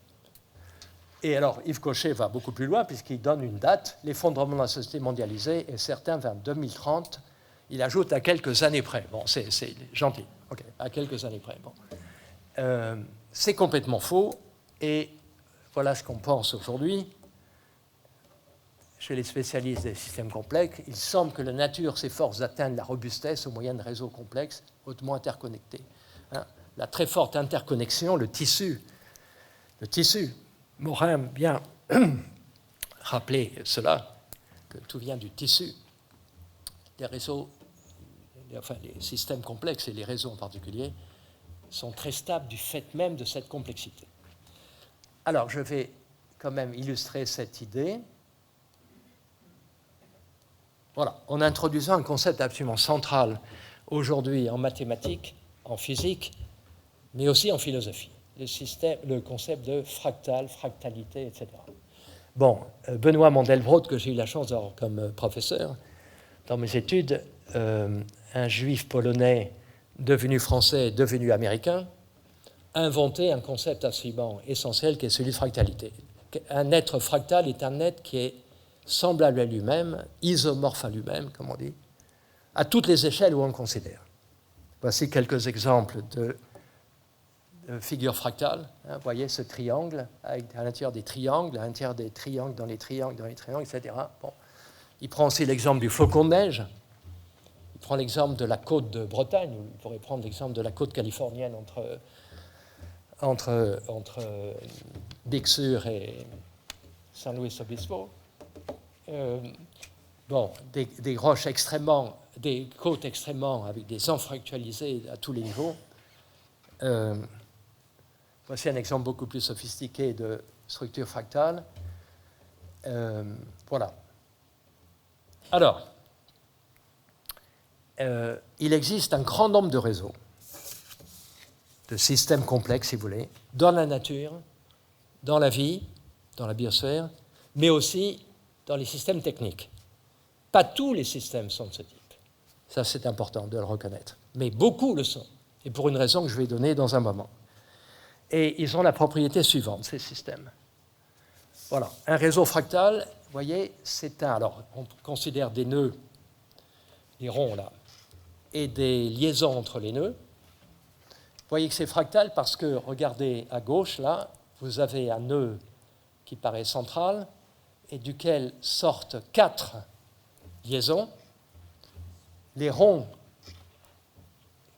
Et alors, Yves Cochet va beaucoup plus loin, puisqu'il donne une date, l'effondrement de la société mondialisée est certain vers 2030. Il ajoute à quelques années près. Bon, c'est gentil. OK, à quelques années près. Bon. C'est complètement faux, et voilà ce qu'on pense aujourd'hui. Chez les spécialistes des systèmes complexes, il semble que la nature s'efforce d'atteindre la robustesse au moyen de réseaux complexes hautement interconnectés. Hein, la très forte interconnexion, le tissu. Morin aime bien rappeler cela, que tout vient du tissu. Les réseaux, enfin les systèmes complexes et les réseaux en particulier, sont très stables du fait même de cette complexité. Alors, je vais quand même illustrer cette idée. Voilà, en introduisant un concept absolument central aujourd'hui en mathématiques, en physique, mais aussi en philosophie, le concept de fractal, fractalité, etc. Bon, Benoît Mandelbrot, que j'ai eu la chance d'avoir comme professeur dans mes études, un juif polonais devenu français, devenu américain, a inventé un concept absolument essentiel qui est celui de fractalité. Un être fractal est un être qui est semblable à lui-même, isomorphe à lui-même, comme on dit, à toutes les échelles où on le considère. Voici quelques exemples de figures fractales. Hein, vous voyez ce triangle, avec à l'intérieur des triangles, à l'intérieur des triangles, dans les triangles, etc. Bon. Il prend aussi l'exemple du flocon de neige. Il prend l'exemple de la côte de Bretagne. Il pourrait prendre l'exemple de la côte californienne entre Big Sur et San Luis Obispo. Bon, des roches extrêmement, des côtes extrêmement avec des enfractualisés à tous les niveaux. Voici un exemple beaucoup plus sophistiqué de structure fractale. Voilà. Alors, il existe un grand nombre de réseaux, de systèmes complexes, si vous voulez, dans la nature, dans la vie, dans la biosphère, mais aussi dans les systèmes techniques. Pas tous les systèmes sont de ce type. Ça, c'est important de le reconnaître. Mais beaucoup le sont, et pour une raison que je vais donner dans un moment. Et ils ont la propriété suivante, ces systèmes. Voilà, un réseau fractal, vous voyez, c'est un... Alors, on considère des nœuds, les ronds là, et des liaisons entre les nœuds. Vous voyez que c'est fractal parce que, regardez à gauche, là, vous avez un nœud qui paraît central et duquel sortent 4 liaisons. Les ronds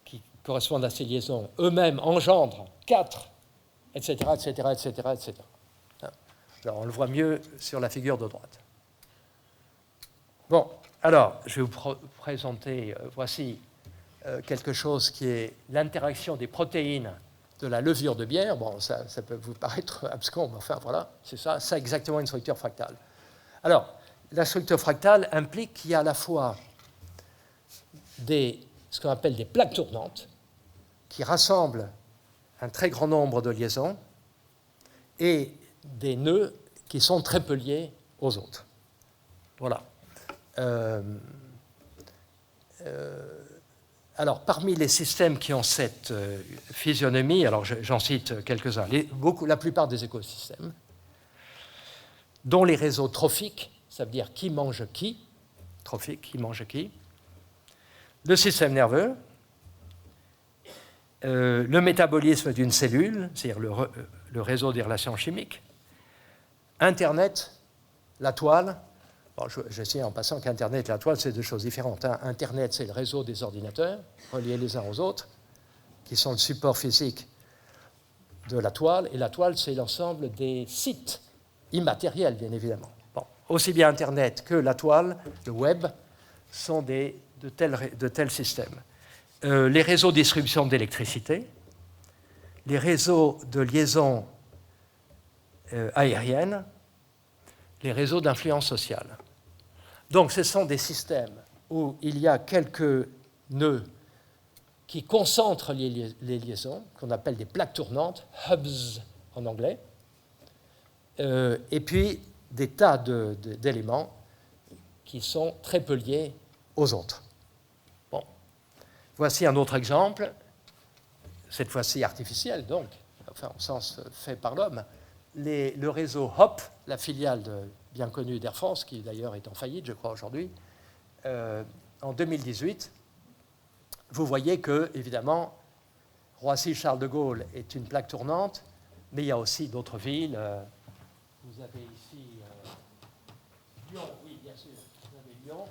qui correspondent à ces liaisons eux-mêmes engendrent 4, etc., etc., etc., etc. Alors, on le voit mieux sur la figure de droite. Bon, alors, je vais vous présenter, voici quelque chose qui est l'interaction des protéines de la levure de bière. Bon, ça peut vous paraître abscon, mais enfin, voilà, c'est ça exactement une structure fractale. Alors, la structure fractale implique qu'il y a à la fois ce qu'on appelle des plaques tournantes qui rassemblent un très grand nombre de liaisons et des nœuds qui sont très peu liés aux autres. Voilà. Alors, parmi les systèmes qui ont cette physionomie, alors j'en cite quelques-uns, la plupart des écosystèmes, dont les réseaux trophiques, ça veut dire qui mange qui, trophique, qui mange qui, le système nerveux, le métabolisme d'une cellule, c'est-à-dire le réseau des relations chimiques, Internet, la toile. Bon, je sais en passant qu'Internet et la toile, c'est deux choses différentes. Hein. Internet, c'est le réseau des ordinateurs, reliés les uns aux autres, qui sont le support physique de la toile, et la toile, c'est l'ensemble des sites immatériels, bien évidemment. Bon. Aussi bien Internet que la toile, le web, sont de tels systèmes. Les réseaux de distribution d'électricité, les réseaux de liaison aérienne, les réseaux d'influence sociale. Donc, ce sont des systèmes où il y a quelques nœuds qui concentrent les liaisons, qu'on appelle des plaques tournantes, hubs en anglais, et puis des tas d'éléments qui sont très peu liés aux autres. Bon. Voici un autre exemple, cette fois-ci artificiel, donc, enfin, au sens fait par l'homme. Le réseau HOP, la filiale bien connue d'Air France, qui d'ailleurs est en faillite, je crois, aujourd'hui, en 2018, vous voyez que, évidemment, Roissy-Charles de Gaulle est une plaque tournante, mais il y a aussi d'autres villes. Vous avez ici Lyon, oui, bien sûr, vous avez Lyon,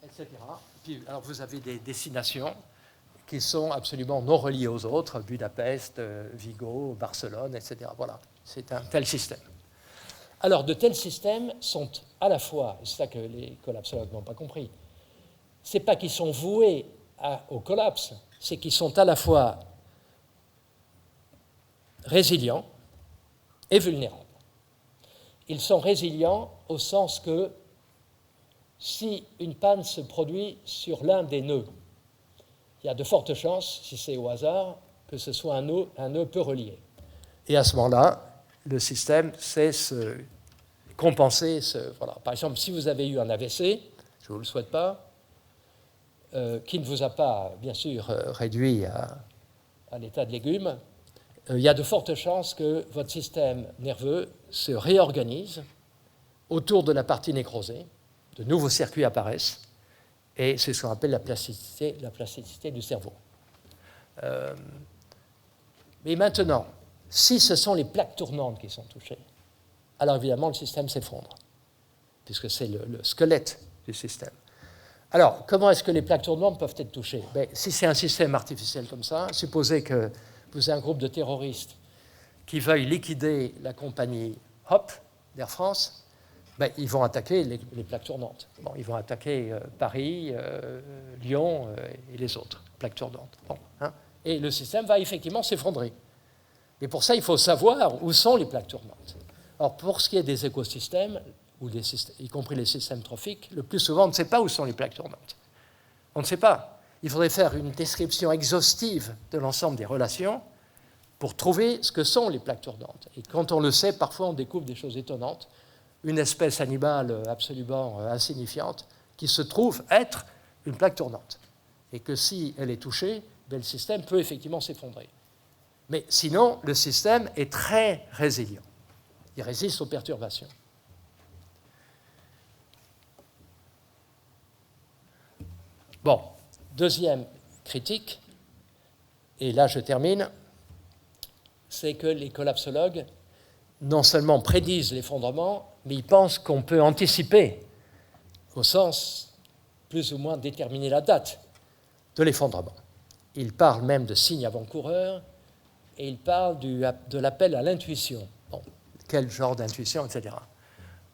etc. Puis, alors, vous avez des destinations qui sont absolument non reliées aux autres, Budapest, Vigo, Barcelone, etc. Voilà, c'est un tel système. Alors, de tels systèmes sont à la fois, et c'est ça que les collapsologues n'ont pas compris, c'est pas qu'ils sont voués au collapse, c'est qu'ils sont à la fois résilients et vulnérables. Ils sont résilients au sens que si une panne se produit sur l'un des nœuds, il y a de fortes chances, si c'est au hasard, que ce soit un nœud peu relié. Et à ce moment-là, le système sait se compenser. Voilà. Par exemple, si vous avez eu un AVC, je ne vous le souhaite pas, qui ne vous a pas, bien sûr, réduit à l'état de légume, il y a de fortes chances que votre système nerveux se réorganise autour de la partie nécrosée, de nouveaux circuits apparaissent, et c'est ce qu'on appelle la plasticité du cerveau. Mais maintenant, si ce sont les plaques tournantes qui sont touchées, alors évidemment le système s'effondre, puisque c'est le squelette du système. Alors, comment est-ce que les plaques tournantes peuvent être touchées? Si c'est un système artificiel comme ça, supposez que vous avez un groupe de terroristes qui veuillent liquider la compagnie HOP d'Air France, ils vont attaquer les plaques tournantes. Bon, ils vont attaquer Paris, Lyon et les autres plaques tournantes. Bon, hein, et le système va effectivement s'effondrer. Et pour ça, il faut savoir où sont les plaques tournantes. Alors, pour ce qui est des écosystèmes, y compris les systèmes trophiques, le plus souvent, on ne sait pas où sont les plaques tournantes. On ne sait pas. Il faudrait faire une description exhaustive de l'ensemble des relations pour trouver ce que sont les plaques tournantes. Et quand on le sait, parfois on découvre des choses étonnantes. Une espèce animale absolument insignifiante qui se trouve être une plaque tournante. Et que si elle est touchée, le système peut effectivement s'effondrer. Mais sinon, le système est très résilient. Il résiste aux perturbations. Bon, deuxième critique, et là je termine, c'est que les collapsologues non seulement prédisent l'effondrement, mais ils pensent qu'on peut anticiper, au sens plus ou moins déterminer la date de l'effondrement. Ils parlent même de signes avant-coureurs et ils parlent de l'appel à l'intuition. Bon, quel genre d'intuition, etc.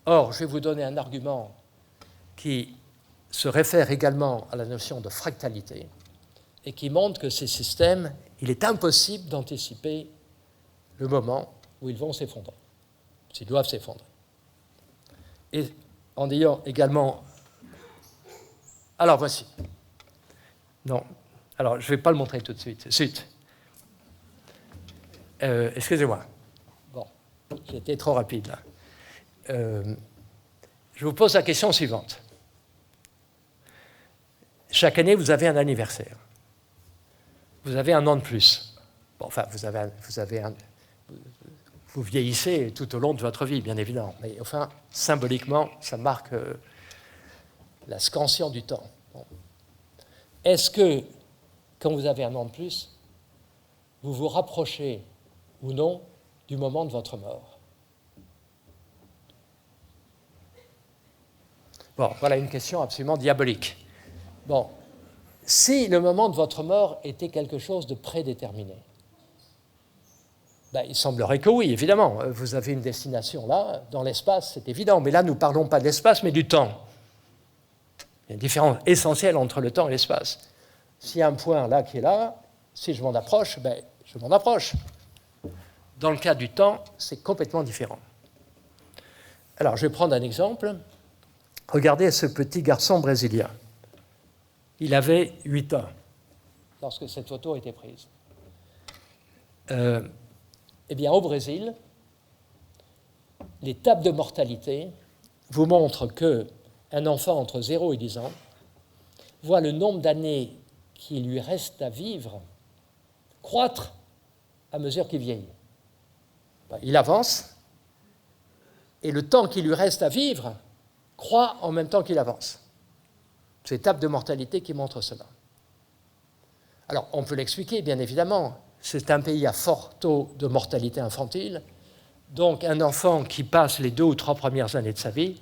Or, je vais vous donner un argument qui se réfère également à la notion de fractalité et qui montre que ces systèmes, il est impossible d'anticiper le moment où ils vont s'effondrer, s'ils doivent s'effondrer. Et en ayant également... Alors, voici. Non. Alors, je ne vais pas le montrer tout de suite. Excusez-moi. Bon, j'étais trop rapide, là. Je vous pose la question suivante. Chaque année, vous avez un anniversaire. Vous avez un an de plus. Bon, enfin, vous vieillissez tout au long de votre vie, bien évidemment. Mais enfin, symboliquement, ça marque la scansion du temps. Bon. Est-ce que, quand vous avez un an de plus, vous vous rapprochez ou non du moment de votre mort? Bon, voilà une question absolument diabolique. Bon, si le moment de votre mort était quelque chose de prédéterminé, Ben, il semblerait que oui, évidemment. Vous avez une destination là, dans l'espace, c'est évident. Mais là, nous ne parlons pas de l'espace, mais du temps. Il y a une différence essentielle entre le temps et l'espace. S'il y a un point là qui est là, si je m'en approche, ben, je m'en approche. Dans le cas du temps, c'est complètement différent. Alors, je vais prendre un exemple. Regardez ce petit garçon brésilien. Il avait 8 ans lorsque cette photo a été prise. Eh bien, au Brésil, les tables de mortalité vous montrent qu'un enfant entre 0 et 10 ans voit le nombre d'années qui lui reste à vivre croître à mesure qu'il vieillit. Il avance, et le temps qui lui reste à vivre croît en même temps qu'il avance. C'est l'étape de mortalité qui montre cela. Alors, on peut l'expliquer, bien évidemment. C'est un pays à fort taux de mortalité infantile. Donc, un enfant qui passe les 2 ou 3 premières années de sa vie,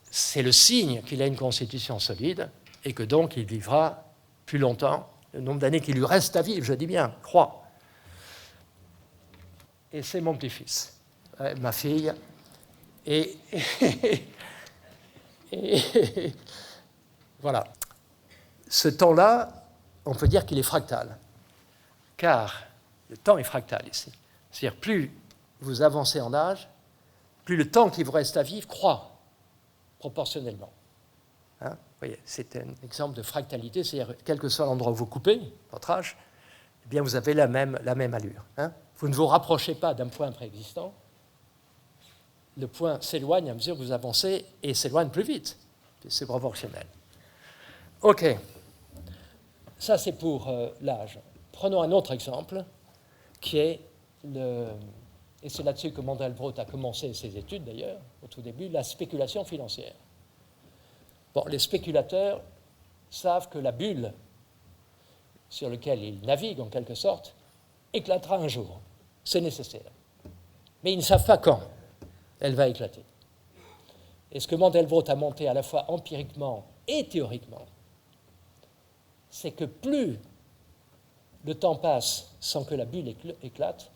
c'est le signe qu'il a une constitution solide et que donc il vivra plus longtemps. Le nombre d'années qui lui reste à vivre, je dis bien, croît. Et c'est mon petit-fils, ma fille. Et voilà. Ce temps-là, on peut dire qu'il est fractal, car le temps est fractal ici. C'est-à-dire, plus vous avancez en âge, plus le temps qui vous reste à vivre croît proportionnellement. Hein? Vous voyez, c'est un exemple de fractalité, c'est-à-dire, quel que soit l'endroit où vous coupez, votre âge, eh bien, vous avez la même allure. Hein? Vous ne vous rapprochez pas d'un point préexistant. Le point s'éloigne à mesure que vous avancez et s'éloigne plus vite. C'est proportionnel. OK. Ça, c'est pour l'âge. Prenons un autre exemple, qui est, et c'est là-dessus que Mandelbrot a commencé ses études d'ailleurs, au tout début, la spéculation financière. Bon, les spéculateurs savent que la bulle sur laquelle ils naviguent, en quelque sorte, éclatera un jour. C'est nécessaire. Mais ils ne savent pas quand elle va éclater. Et ce que Mandelbrot a monté à la fois empiriquement et théoriquement, c'est que plus le temps passe sans que la bulle éclate,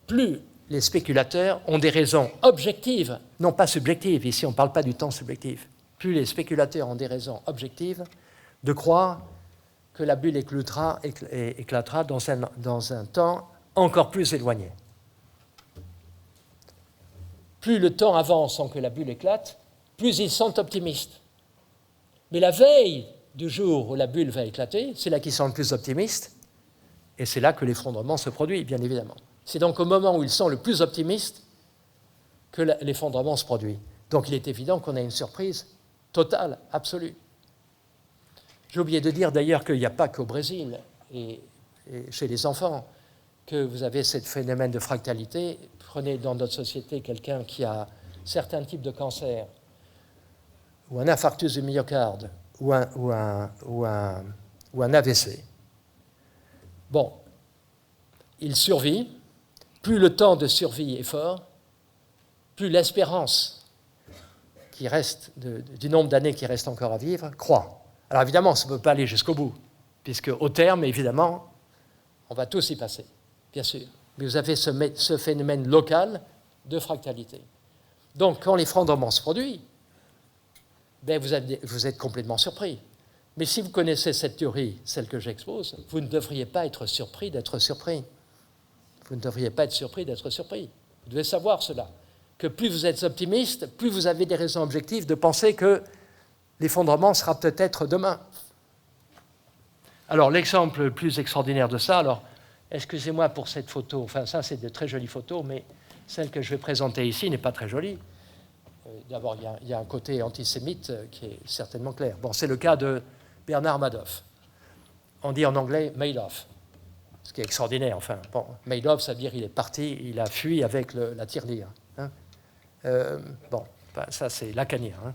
plus les spéculateurs ont des raisons objectives, non pas subjectives, ici on ne parle pas du temps subjectif, plus les spéculateurs ont des raisons objectives de croire que la bulle éclatera dans un temps encore plus éloigné. Plus le temps avance sans que la bulle éclate, plus ils sont optimistes. Mais la veille du jour où la bulle va éclater, c'est là qu'ils sont le plus optimistes, et c'est là que l'effondrement se produit, bien évidemment. C'est donc au moment où ils sont le plus optimistes que l'effondrement se produit. Donc il est évident qu'on a une surprise totale, absolue. J'ai oublié de dire d'ailleurs qu'il n'y a pas qu'au Brésil et chez les enfants que vous avez ce phénomène de fractalité. Prenez dans notre société quelqu'un qui a certains types de cancers, ou un infarctus du myocarde, ou un AVC. Bon, il survit. Plus le temps de survie est fort, plus l'espérance qui reste du nombre d'années qui reste encore à vivre croît. Alors évidemment, ça ne peut pas aller jusqu'au bout, puisque au terme, évidemment, on va tous y passer, bien sûr. Mais vous avez ce phénomène local de fractalité. Donc, quand l'effondrement se produit, ben vous êtes complètement surpris. Mais si vous connaissez cette théorie, celle que j'expose, vous ne devriez pas être surpris d'être surpris. Vous ne devriez pas être surpris d'être surpris. Vous devez savoir cela, que plus vous êtes optimiste, plus vous avez des raisons objectives de penser que l'effondrement sera peut-être demain. Alors, l'exemple le plus extraordinaire de ça, alors, excusez-moi pour cette photo, enfin ça c'est de très jolies photos, mais celle que je vais présenter ici n'est pas très jolie. D'abord, il y a un côté antisémite qui est certainement clair. Bon, c'est le cas de Bernard Madoff. On dit en anglais Madoff, ce qui est extraordinaire. Enfin, bon, Madoff, ça veut dire qu'il est parti, il a fui avec la tirelire. Hein. Bon, ben, ça c'est lacanien. Hein.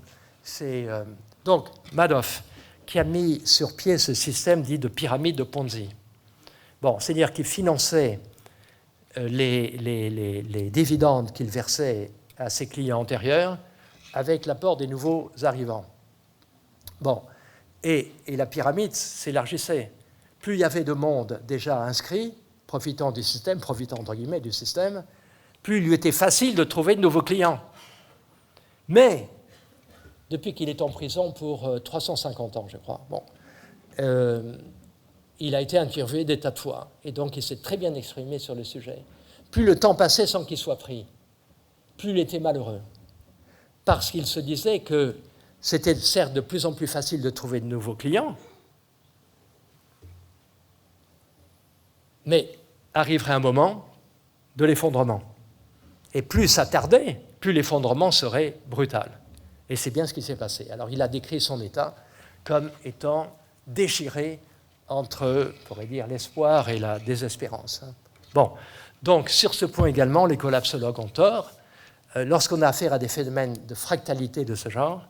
Donc, Madoff, qui a mis sur pied ce système dit de pyramide de Ponzi. Bon, c'est-à-dire qu'il finançait les dividendes qu'il versait à ses clients antérieurs avec l'apport des nouveaux arrivants. Bon, et la pyramide s'élargissait. Plus il y avait de monde déjà inscrit, profitant du système, profitant entre guillemets du système, plus il lui était facile de trouver de nouveaux clients. Mais, depuis qu'il est en prison pour 350 ans, je crois, il a été interviewé des tas de fois, et donc il s'est très bien exprimé sur le sujet. Plus le temps passait sans qu'il soit pris, plus il était malheureux, parce qu'il se disait que c'était certes de plus en plus facile de trouver de nouveaux clients, mais arriverait un moment de l'effondrement. Et plus ça tardait, plus l'effondrement serait brutal. Et c'est bien ce qui s'est passé. Alors il a décrit son état comme étant déchiré entre, on pourrait dire, l'espoir et la désespérance. Bon, donc sur ce point également, les collapsologues ont tort. Lorsqu'on a affaire à des phénomènes de fractalité de ce genre,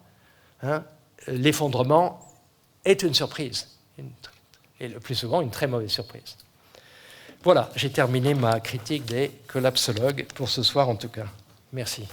l'effondrement est une surprise, et le plus souvent une très mauvaise surprise. Voilà, j'ai terminé ma critique des collapsologues pour ce soir en tout cas. Merci.